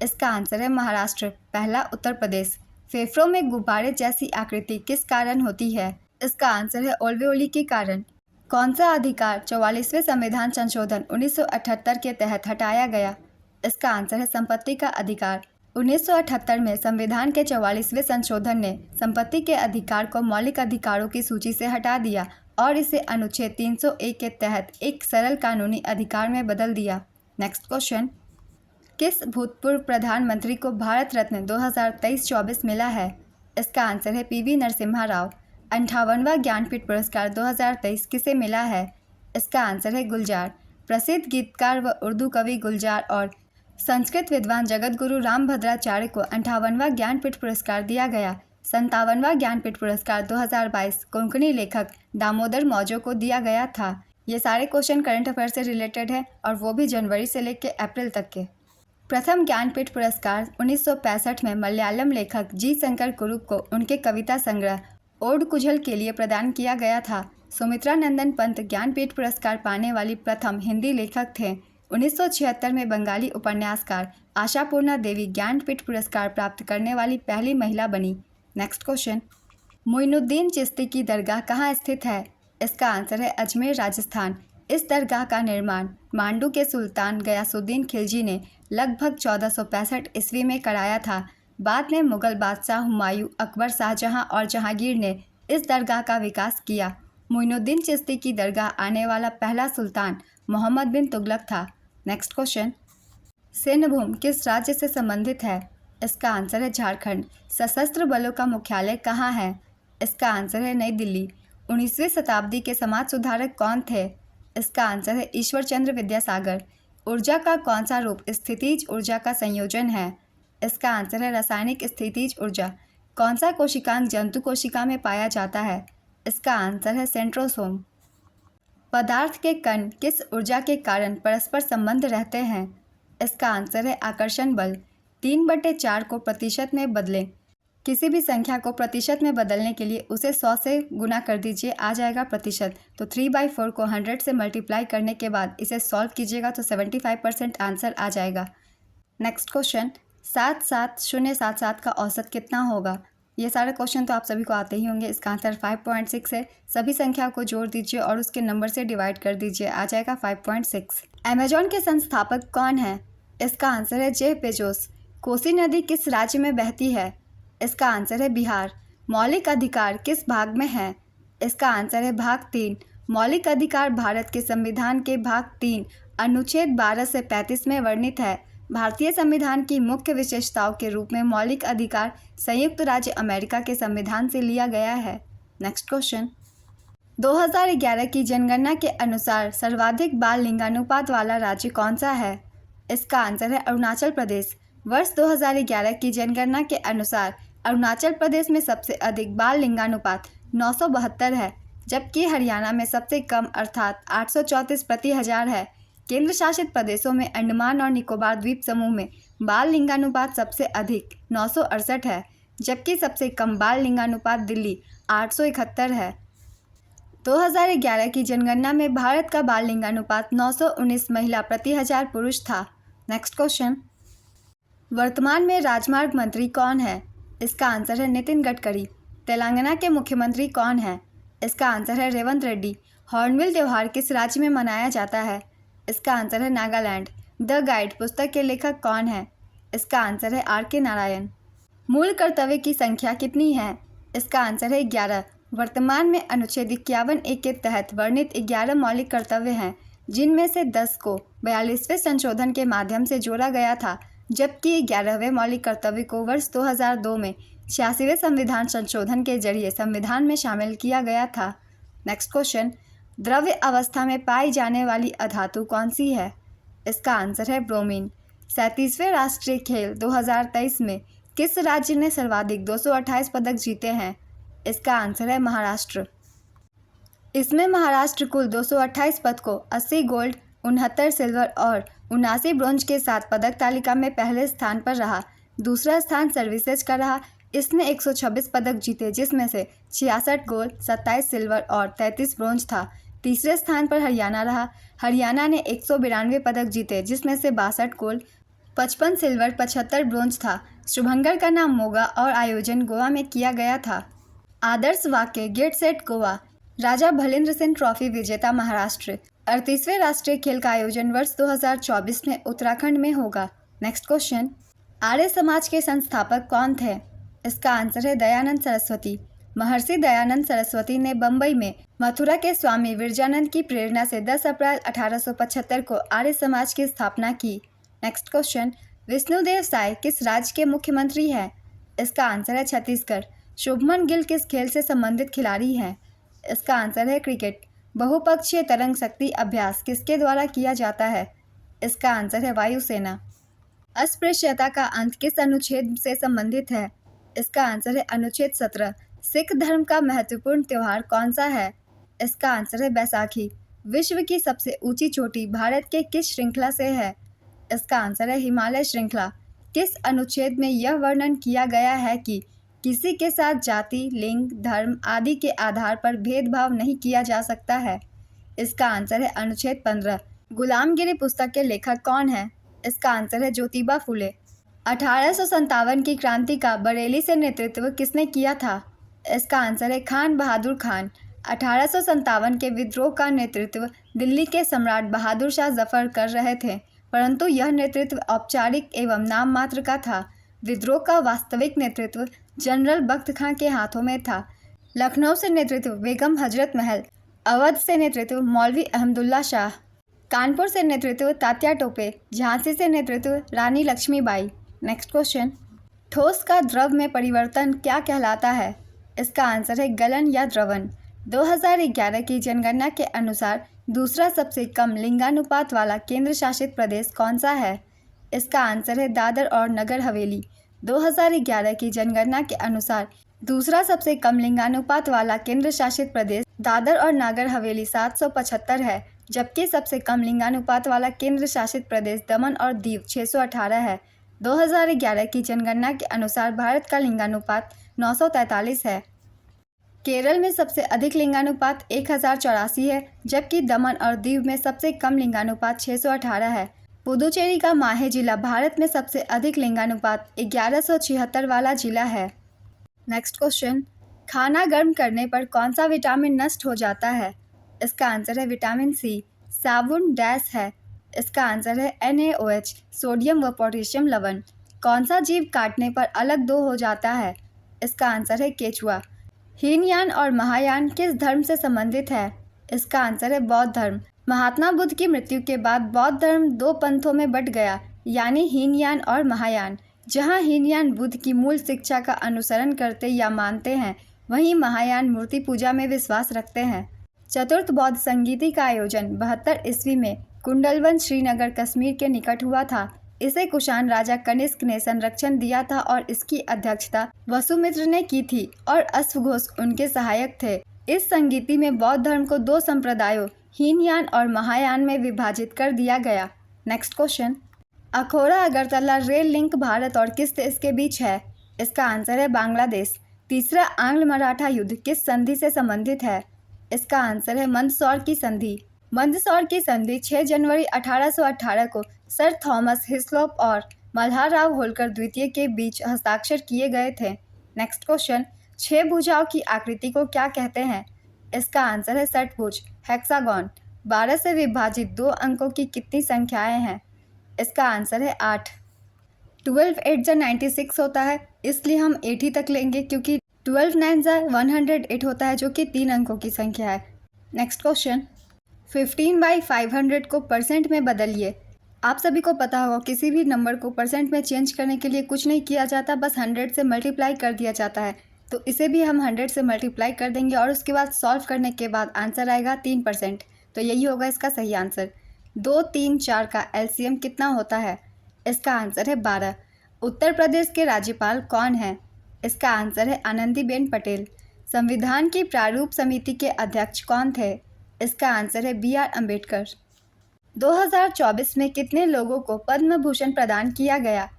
इसका आंसर है महाराष्ट्र। पहला उत्तर प्रदेश। फेफड़ों में गुब्बारे जैसी आकृति किस कारण होती है? इसका आंसर है ओल्वेओली के कारण। कौन सा अधिकार 44वें संविधान संशोधन 1978 के तहत हटाया गया? इसका आंसर है संपत्ति का अधिकार। 1978 में संविधान के 44वें संशोधन ने संपत्ति के अधिकार को मौलिक अधिकारों की सूची से हटा दिया और इसे अनुच्छेद 301 के तहत एक सरल कानूनी अधिकार में बदल दिया। नेक्स्ट क्वेश्चन, किस भूतपूर्व प्रधानमंत्री को भारत रत्न 2023-24 मिला है? इसका आंसर है पीवी नरसिम्हा राव। 58वां ज्ञानपीठ पुरस्कार 2023 किसे मिला है? इसका आंसर है गुलजार। प्रसिद्ध गीतकार व उर्दू कवि गुलजार और संस्कृत विद्वान जगत गुरु रामभद्राचार्य को 58वां ज्ञानपीठ पुरस्कार दिया गया। 57वां ज्ञानपीठ पुरस्कार 2022 कोंकणी लेखक दामोदर मौजो को दिया गया था। ये सारे क्वेश्चन करंट अफेयर से रिलेटेड है और वो भी जनवरी से लेकर अप्रैल तक के। प्रथम ज्ञानपीठ पुरस्कार 1965 में मलयालम लेखक जी शंकर कुरुप को उनके कविता संग्रह ओड कुझल के लिए प्रदान किया गया था। सुमित्रा नंदन पंत ज्ञानपीठ पुरस्कार पाने वाली प्रथम हिंदी लेखक थे। 1976 में बंगाली उपन्यासकार आशापूर्णा देवी ज्ञानपीठ पुरस्कार प्राप्त करने वाली पहली महिला बनी। नेक्स्ट क्वेश्चन, मोइनुद्दीन चिश्ती की दरगाह कहाँ स्थित है? इसका आंसर है अजमेर, राजस्थान। इस दरगाह का निर्माण मांडू के सुल्तान गयासुद्दीन खिलजी ने लगभग 1465 ईस्वी में कराया था। बाद में मुगल बादशाह हुमायूं, अकबर, शाहजहां और जहांगीर ने इस दरगाह का विकास किया। मोइनुद्दीन चिश्ती की दरगाह आने वाला पहला सुल्तान मोहम्मद बिन तुगलक था। नेक्स्ट क्वेश्चन, सिंहभूम किस राज्य से संबंधित है? इसका आंसर है झारखंड। सशस्त्र बलों का मुख्यालय कहाँ है? इसका आंसर है नई दिल्ली। 19वीं शताब्दी के समाज सुधारक कौन थे? इसका आंसर है ईश्वर चंद्र विद्यासागर। ऊर्जा का कौन सा रूप स्थितिज ऊर्जा का संयोजन है? इसका आंसर है रासायनिक स्थितिज ऊर्जा। कौन सा कोशिकांग जंतु कोशिका में पाया जाता है? इसका आंसर है सेंट्रोसोम। पदार्थ के कण किस ऊर्जा के कारण परस्पर संबंध रहते हैं? इसका आंसर है आकर्षण बल। 3/4 को प्रतिशत में बदलें। किसी भी संख्या को प्रतिशत में बदलने के लिए उसे 100 से गुना कर दीजिए, आ जाएगा प्रतिशत। तो 3/4 को 100 से मल्टीप्लाई करने के बाद इसे सॉल्व कीजिएगा तो 75% आंसर आ जाएगा। नेक्स्ट क्वेश्चन, 77077 का औसत कितना होगा? ये सारे क्वेश्चन तो आप सभी को आते ही होंगे। इसका आंसर 5.6 है। सभी संख्या को जोड़ दीजिए और उसके नंबर से डिवाइड कर दीजिए, आ जाएगा 5.6। अमेजॉन के संस्थापक कौन है? इसका आंसर है जेफ बेजोस। कोसी नदी किस राज्य में बहती है? इसका आंसर है बिहार। मौलिक अधिकार किस भाग में है? इसका आंसर है भाग 3। मौलिक अधिकार भारत के संविधान के भाग 3 अनुच्छेद 12 से 35 में वर्णित है। भारतीय संविधान की मुख्य विशेषताओं के रूप में मौलिक अधिकार संयुक्त राज्य अमेरिका के संविधान से लिया गया है। नेक्स्ट क्वेश्चन, 2011 की जनगणना के अनुसार सर्वाधिक बाल लिंगानुपात वाला राज्य कौन सा है? इसका आंसर है अरुणाचल प्रदेश। वर्ष 2011 की जनगणना के अनुसार अरुणाचल प्रदेश में सबसे अधिक बाल लिंगानुपात 972 है, जबकि हरियाणा में सबसे कम अर्थात 834 प्रति हजार है। केंद्र शासित प्रदेशों में अंडमान और निकोबार द्वीप समूह में बाल लिंगानुपात सबसे अधिक 968 है, जबकि सबसे कम बाल लिंगानुपात दिल्ली 871 है। 2011 की जनगणना में भारत का बाल लिंगानुपात 919 महिला प्रति हजार पुरुष था। नेक्स्ट क्वेश्चन, वर्तमान में राजमार्ग मंत्री कौन है? इसका आंसर है नितिन गडकरी। तेलंगाना के मुख्यमंत्री कौन है? इसका आंसर है रेवंत रेड्डी। हॉर्नबिल त्यौहार किस राज्य में मनाया जाता है? इसका आंसर है नागालैंड। द गाइड पुस्तक के लेखक कौन है? इसका आंसर है आर.के. नारायण। मूल कर्तव्य की संख्या कितनी है? इसका आंसर है 11। वर्तमान में अनुच्छेद 51(1) के तहत वर्णित 11 मौलिक कर्तव्य हैं, जिनमें से 10 को 42वें संशोधन के माध्यम से जोड़ा गया था, जबकि 11वें मौलिक कर्तव्य को वर्ष 2002 में 86वें संविधान संशोधन के जरिए संविधान में शामिल किया गया था? नेक्स्ट क्वेश्चन, द्रव्य अवस्था में पाई जाने वाली अधातु कौन सी है? इसका आंसर है ब्रोमीन। 37वें राष्ट्रीय खेल 2023 में किस राज्य ने सर्वाधिक 228 पदक जीते हैं? इसका आंसर है महाराष्ट्र। इसमें महाराष्ट्र कुल 228 पदकों 80 गोल्ड, 69 सिल्वर और 79 ब्रोंज के साथ पदक तालिका में पहले स्थान पर रहा। दूसरा स्थान सर्विसेज का रहा। इसने 126 पदक जीते, जिसमें से 66 गोल्ड, 27 सिल्वर और 33 ब्रोंज था। तीसरे स्थान पर हरियाणा रहा। हरियाणा ने 192 पदक जीते, जिसमें से 62 गोल्ड, 55 सिल्वर, 75 ब्रोंज था। शुभंकर का नाम मोगा और आयोजन गोवा में किया गया था। आदर्श वाक्य गेट सेट गोवा। राजा भलेंद्र सिंह ट्रॉफी विजेता महाराष्ट्र। 38वें राष्ट्रीय खेल का आयोजन वर्ष 2024 में उत्तराखंड में होगा। नेक्स्ट क्वेश्चन, आर्य समाज के संस्थापक कौन थे? इसका आंसर है दयानंद सरस्वती। महर्षि दयानंद सरस्वती ने बम्बई में मथुरा के स्वामी विरजानंद की प्रेरणा से 10 अप्रैल 1875 को आर्य समाज की स्थापना की। नेक्स्ट क्वेश्चन, विष्णुदेव साय किस राज्य के मुख्यमंत्री हैं? इसका आंसर है छत्तीसगढ़। शुभमन गिल किस खेल से संबंधित खिलाड़ी हैं? इसका आंसर है क्रिकेट। बहुपक्षीय तरंग शक्ति अभ्यास किसके द्वारा किया जाता है? इसका आंसर है वायुसेना। अस्पृश्यता का अंत किस अनुच्छेद से संबंधित है? इसका आंसर है अनुच्छेद 17। सिख धर्म का महत्वपूर्ण त्यौहार कौन सा है? इसका आंसर है बैसाखी। विश्व की सबसे ऊंची चोटी भारत के किस श्रृंखला से है? इसका आंसर है हिमालय श्रृंखला। किस अनुच्छेद में यह वर्णन किया गया है कि किसी के साथ जाति, लिंग, धर्म आदि के आधार पर भेदभाव नहीं किया जा सकता है? इसका आंसर है अनुच्छेद 15। गुलामगिरी पुस्तक के लेखक कौन है? इसका आंसर है ज्योतिबा फुले। 1857 की क्रांति का बरेली से नेतृत्व किसने किया था? इसका आंसर है खान बहादुर खान। 1857 के विद्रोह का नेतृत्व दिल्ली के सम्राट बहादुर शाह जफर कर रहे थे, परंतु यह नेतृत्व औपचारिक एवं नाम मात्र का था। विद्रोह का वास्तविक नेतृत्व जनरल बख्त खां के हाथों में था। लखनऊ से नेतृत्व बेगम हजरत महल, अवध से नेतृत्व मौलवी अहमदुल्ला शाह, कानपुर से नेतृत्व तात्या टोपे, झांसी से नेतृत्व रानी लक्ष्मीबाई। नेक्स्ट क्वेश्चन, ठोस का द्रव में परिवर्तन क्या कहलाता है? इसका आंसर है गलन या द्रवण। 2011 की जनगणना के अनुसार दूसरा सबसे कम लिंगानुपात वाला केंद्र शासित प्रदेश कौन सा है? इसका आंसर है दादर और नगर हवेली। 2011 की जनगणना के अनुसार दूसरा सबसे कम लिंगानुपात वाला केंद्र शासित प्रदेश दादर और नागर हवेली 775 है, जबकि सबसे कम लिंगानुपात वाला केंद्र शासित प्रदेश दमन और दीव 618 है। 2011 की जनगणना के अनुसार भारत का लिंगानुपात 943 है। केरल में सबसे अधिक लिंगानुपात 1084 है, जबकि दमन और दीव में सबसे कम लिंगानुपात 618 है। पुदुचेरी का माहे जिला भारत में सबसे अधिक लिंगानुपात 1176 वाला जिला है। नेक्स्ट क्वेश्चन, खाना गर्म करने पर कौन सा विटामिन नष्ट हो जाता है? इसका आंसर है विटामिन सी। साबुन डैश है। इसका आंसर है NaOH, सोडियम व पोटेशियम लवण। कौन सा जीव काटने पर अलग दो हो जाता है? इसका आंसर है केचुआ। हीनयान और महायान किस धर्म से संबंधित है? इसका आंसर है बौद्ध धर्म। महात्मा बुद्ध की मृत्यु के बाद बौद्ध धर्म 2 पंथों में बंट गया, यानी हीनयान और महायान। जहां हीनयान बुद्ध की मूल शिक्षा का अनुसरण करते या मानते हैं, वहीं महायान मूर्ति पूजा में विश्वास रखते हैं। चतुर्थ बौद्ध संगीति का आयोजन 72 ईस्वी में कुंडलवन श्रीनगर कश्मीर के निकट हुआ था। इसे कुषाण राजा कनिष्क ने संरक्षण दिया था और इसकी अध्यक्षता वसुमित्र ने की थी और अश्वघोष उनके सहायक थे। इस संगीति में बौद्ध धर्म को 2 संप्रदायों हीनयान और महायान में विभाजित कर दिया गया। Next question, Akhaura Agartala rail link Bharat और किस देश के बीच है? इसका आंसर है बांग्लादेश। तीसरा आंग्ल मराठा युद्ध किस संधि से संबंधित है? इसका आंसर है मंदसौर की संधि। मंदसौर की संधि 6 जनवरी 1818 को सर थॉमस हिस्लॉप और मल्हारराव होल्कर द्वितीय के बीच हस्ताक्षर किए गए थे। नेक्स्ट क्वेश्चन, 6 भुजाओं की आकृति को क्या कहते हैं? इसका आंसर है षटभुज, हेक्सागोन। 12 से विभाजित 2 अंकों की कितनी संख्याएं हैं? इसका आंसर है 8। 12 8 जा 96 होता है, इसलिए हम 8 ही तक लेंगे, क्योंकि 12 9 जा 108 होता है, जो कि 3 अंकों की संख्या है। नेक्स्ट क्वेश्चन, 15/500 को परसेंट में बदलिए। आप सभी को पता होगा किसी भी नंबर को परसेंट में चेंज करने के लिए कुछ नहीं किया जाता, बस 100 से मल्टीप्लाई कर दिया जाता है। तो इसे भी हम 100 से मल्टीप्लाई कर देंगे और उसके बाद सॉल्व करने के बाद आंसर आएगा 3%। तो यही होगा इसका सही आंसर। 2, 3, 4 का एलसीएम कितना होता है? इसका आंसर है 12। उत्तर प्रदेश के राज्यपाल कौन है? इसका आंसर है आनंदीबेन पटेल। संविधान की प्रारूप समिति के अध्यक्ष कौन थे? इसका आंसर है बी आर अम्बेडकर। 2024 में कितने लोगों को पद्म भूषण प्रदान किया गया?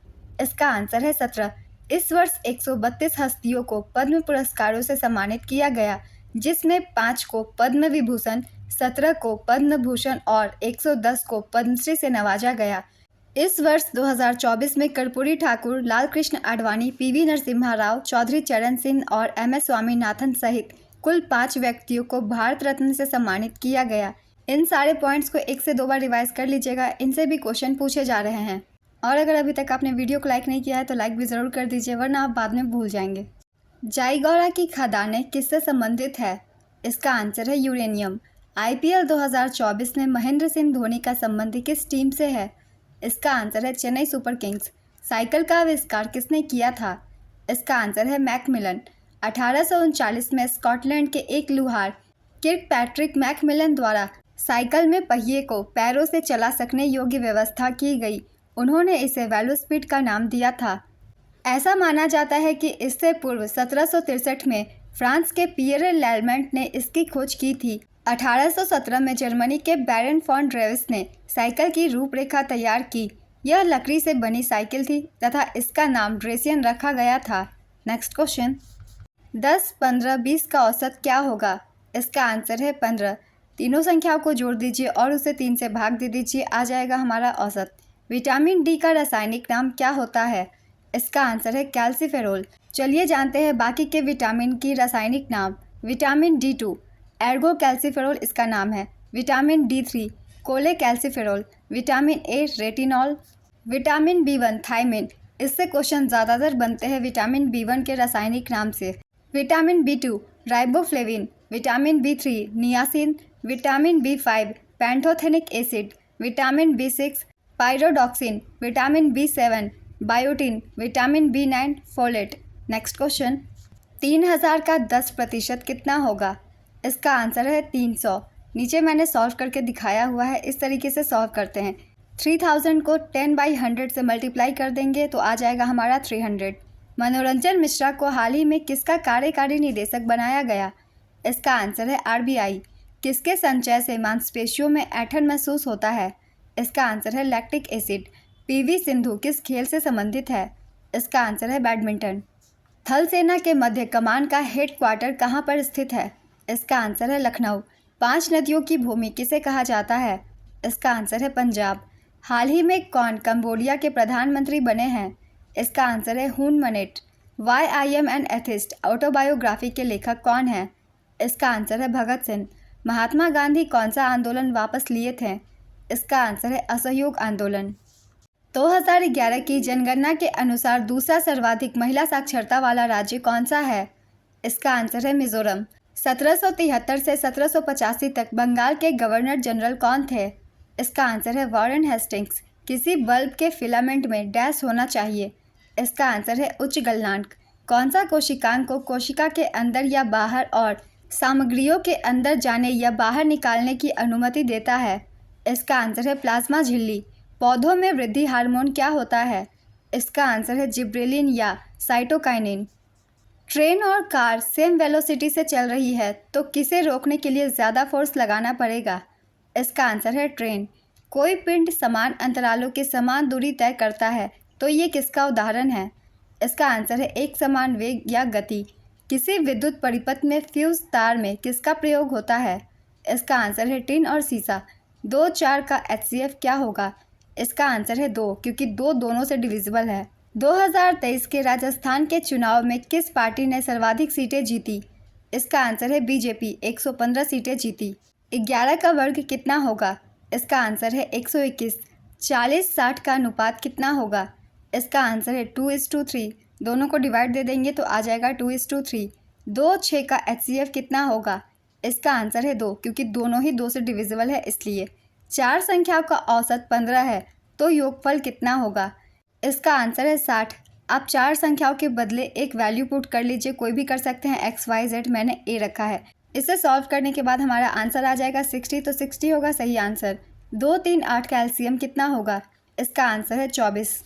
इसका आंसर है 17। इस वर्ष 132 हस्तियों को पद्म पुरस्कारों से सम्मानित किया गया, जिसमें 5 को पद्म विभूषण, 17 को पद्म भूषण और 110 को पद्मश्री से नवाजा गया। इस वर्ष 2024 में कर्पूरी ठाकुर, लाल कृष्ण आडवाणी, पीवी नरसिम्हा राव, चौधरी चरण सिंह और एमएस स्वामीनाथन सहित कुल 5 व्यक्तियों को भारत रत्न से सम्मानित किया गया। इन सारे पॉइंट्स को 1 से 2 बार रिवाइज कर लीजिएगा, इनसे भी क्वेश्चन पूछे जा रहे हैं। और अगर अभी तक आपने वीडियो को लाइक नहीं किया है तो लाइक भी ज़रूर कर दीजिए, वरना आप बाद में भूल जाएंगे। जाईगौड़ा की खदानें किससे संबंधित है? इसका आंसर है यूरेनियम। IPL 2024 में महेंद्र सिंह धोनी का संबंध किस टीम से है? इसका आंसर है चेन्नई सुपर किंग्स। साइकिल का आविष्कार किसने किया था? इसका आंसर है मैकमिलन। 1839 में स्कॉटलैंड के एक लुहार किर्कपैट्रिक मैकमिलन द्वारा साइकिल में पहिए को पैरों से चला सकने योग्य व्यवस्था की गई। उन्होंने इसे वेलोस्पीड का नाम दिया था। ऐसा माना जाता है कि इससे पूर्व 1763 में फ्रांस के पियरे लैलमेंट ने इसकी खोज की थी। 1817 में जर्मनी के बैरन फॉन ड्रेविस ने साइकिल की रूपरेखा तैयार की। यह लकड़ी से बनी साइकिल थी तथा इसका नाम ड्रेसियन रखा गया था। नेक्स्ट क्वेश्चन, 10, 15, 20 का औसत क्या होगा? इसका आंसर है 15। तीनों संख्याओं को जोड़ दीजिए और उसे 3 से भाग दे दीजिए, आ जाएगा हमारा औसत। विटामिन डी का रासायनिक नाम क्या होता है? इसका आंसर है कैल्सीफेरोल। चलिए जानते हैं बाकी के विटामिन की रासायनिक नाम। विटामिन D2 एर्गो कैल्सीफेरोल इसका नाम है। Vitamin D3 cholecalciferol. Vitamin A retinol. Vitamin B1 thiamine. इससे क्वेश्चन ज़्यादातर बनते हैं विटामिन B1 के रासायनिक नाम से। Vitamin B2 riboflavin. Vitamin B3 niacin. Vitamin B5 pantothenic acid. Vitamin B6 pyridoxine. Vitamin B7 biotin. Vitamin B9 folate. Next question, 3000 का 10% कितना होगा? इसका आंसर है 300। नीचे मैंने सॉल्व करके दिखाया हुआ है, इस तरीके से सॉल्व करते हैं। 3000 को 10/100 से मल्टीप्लाई कर देंगे तो आ जाएगा हमारा 300। मनोरंजन मिश्रा को हाल ही में किसका कार्यकारी निदेशक बनाया गया? इसका आंसर है RBI। किसके संचय से मांसपेशियों में ऐंठन महसूस होता है? इसका आंसर है लैक्टिक एसिड। PV सिंधु किस खेल से संबंधित है? इसका आंसर है बैडमिंटन। थल सेना के मध्य कमान का हेडक्वार्टर कहाँ पर स्थित है? इसका आंसर है लखनऊ। 5 नदियों की भूमि किसे कहा जाता है? इसका आंसर है पंजाब। हाल ही में कौन कंबोडिया के प्रधानमंत्री बने हैं? इसका आंसर है हुन मनेट। Why I am an atheist autobiography के लेखक कौन है? इसका आंसर है भगत सिंह। महात्मा गांधी कौन सा आंदोलन वापस लिए थे? इसका आंसर है असहयोग आंदोलन। 2011 की जनगणना के अनुसार दूसरा सर्वाधिक महिला साक्षरता वाला राज्य कौन सा है? इसका आंसर है मिजोरम। 1773 से 1785 तक बंगाल के गवर्नर जनरल कौन थे? इसका आंसर है वॉरेन हेस्टिंग्स। किसी बल्ब के फिलामेंट में डैश होना चाहिए? इसका आंसर है उच्च गलनांक। कौन सा कोशिकांग को कोशिका के अंदर या बाहर और सामग्रियों के अंदर जाने या बाहर निकालने की अनुमति देता है? इसका आंसर है प्लाज्मा झिल्ली। पौधों में वृद्धि हार्मोन क्या होता है? इसका आंसर है जिब्रेलिन या साइटोकाइनिन। ट्रेन और कार सेम वेलोसिटी से चल रही है तो किसे रोकने के लिए ज़्यादा फोर्स लगाना पड़ेगा? इसका आंसर है ट्रेन। कोई पिंड समान अंतरालों के समान दूरी तय करता है तो ये किसका उदाहरण है? इसका आंसर है एक समान वेग या गति। किसी विद्युत परिपथ में फ्यूज तार में किसका प्रयोग होता है? इसका आंसर है टिन और सीसा। 2, 4 का HCF क्या होगा? इसका आंसर है 2, क्योंकि 2 दोनों से डिविजिबल है। 2023 के राजस्थान के चुनाव में किस पार्टी ने सर्वाधिक सीटें जीती? इसका आंसर है BJP, 115 सीटें जीती। 11 का वर्ग कितना होगा? इसका आंसर है 121। 40-60 का अनुपात कितना होगा? इसका आंसर है 2:3। दोनों को डिवाइड दे देंगे तो आ जाएगा 2:3। 2, 6 का HCF कितना होगा? इसका आंसर है 2, क्योंकि दोनों ही 2 से डिविजिबल है इसलिए। 4 संख्याओं का औसत 15 है तो योगफल कितना होगा? इसका आंसर है 60। आप 4 संख्याओं के बदले एक वैल्यू पुट कर लीजिए, कोई भी कर सकते हैं, XYZ मैंने A रखा है। इसे सॉल्व करने के बाद हमारा आंसर आ जाएगा 60, तो 60 होगा सही आंसर। 2, 3, 8 का एलसीएम कितना होगा? इसका आंसर है 24।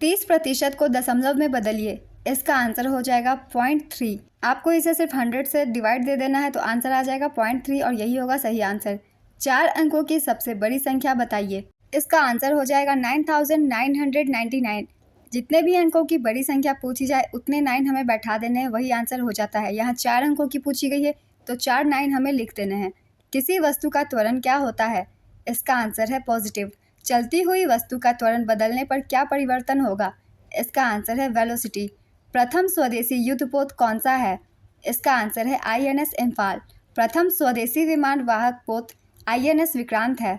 30% को दशमलव में बदलिए, इसका आंसर हो जाएगा 0.3। आपको इसे सिर्फ 100 से डिवाइड दे देना है तो आंसर आ जाएगा 0.3 और यही होगा सही आंसर। 4 अंकों की सबसे बड़ी संख्या बताइए, इसका आंसर हो जाएगा 9999। जितने भी अंकों की बड़ी संख्या पूछी जाए उतने 9 हमें बैठा देने हैं, वही आंसर हो जाता है। यहाँ 4 अंकों की पूछी गई है तो 4 9 हमें लिख देने हैं। किसी वस्तु का त्वरण क्या होता है? इसका आंसर है पॉजिटिव। चलती हुई वस्तु का त्वरण बदलने पर क्या परिवर्तन होगा? इसका आंसर है वेलोसिटी। प्रथम स्वदेशी युद्धपोत कौन सा है? इसका आंसर है INS इम्फाल। प्रथम स्वदेशी विमान वाहक पोत INS विक्रांत है।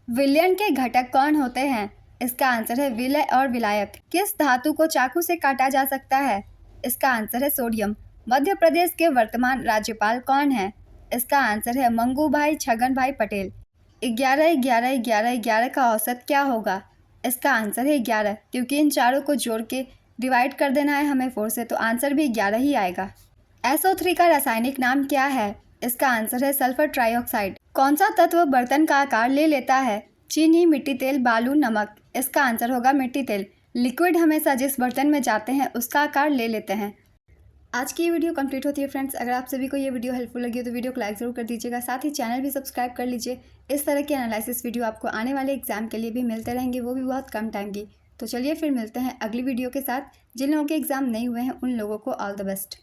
विलयन के घटक कौन होते हैं? इसका आंसर है विलय और विलायक। किस धातु को चाकू से काटा जा सकता है? इसका आंसर है सोडियम। मध्य प्रदेश के वर्तमान राज्यपाल कौन है? इसका आंसर है मंगू भाई छगन भाई पटेल। 11, 11, 11, 11 का औसत क्या होगा? इसका आंसर है 11, क्योंकि इन चारों को जोड़ के डिवाइड कर देना है हमें 4 से, तो आंसर भी 11 ही आएगा। SO3 का रासायनिक नाम क्या है? इसका आंसर है सल्फर ट्राइऑक्साइड। कौन सा तत्व बर्तन का आकार ले लेता है? चीनी, मिट्टी तेल, बालू, नमक। इसका आंसर होगा मिट्टी तेल। लिक्विड हमेशा जिस बर्तन में जाते हैं उसका आकार ले लेते हैं। आज की ये वीडियो कंप्लीट होती है फ्रेंड्स। अगर आप सभी को ये वीडियो हेल्पफुल लगी हो तो वीडियो को लाइक ज़रूर कर दीजिएगा, साथ ही चैनल भी सब्सक्राइब कर लीजिए। इस तरह के एनालिसिस वीडियो आपको आने वाले एग्जाम के लिए भी मिलते रहेंगे, वो भी बहुत कम टाइम की। तो चलिए फिर मिलते हैं अगली वीडियो के साथ। जिन लोगों के एग्ज़ाम नहीं हुए हैं उन लोगों को ऑल द बेस्ट।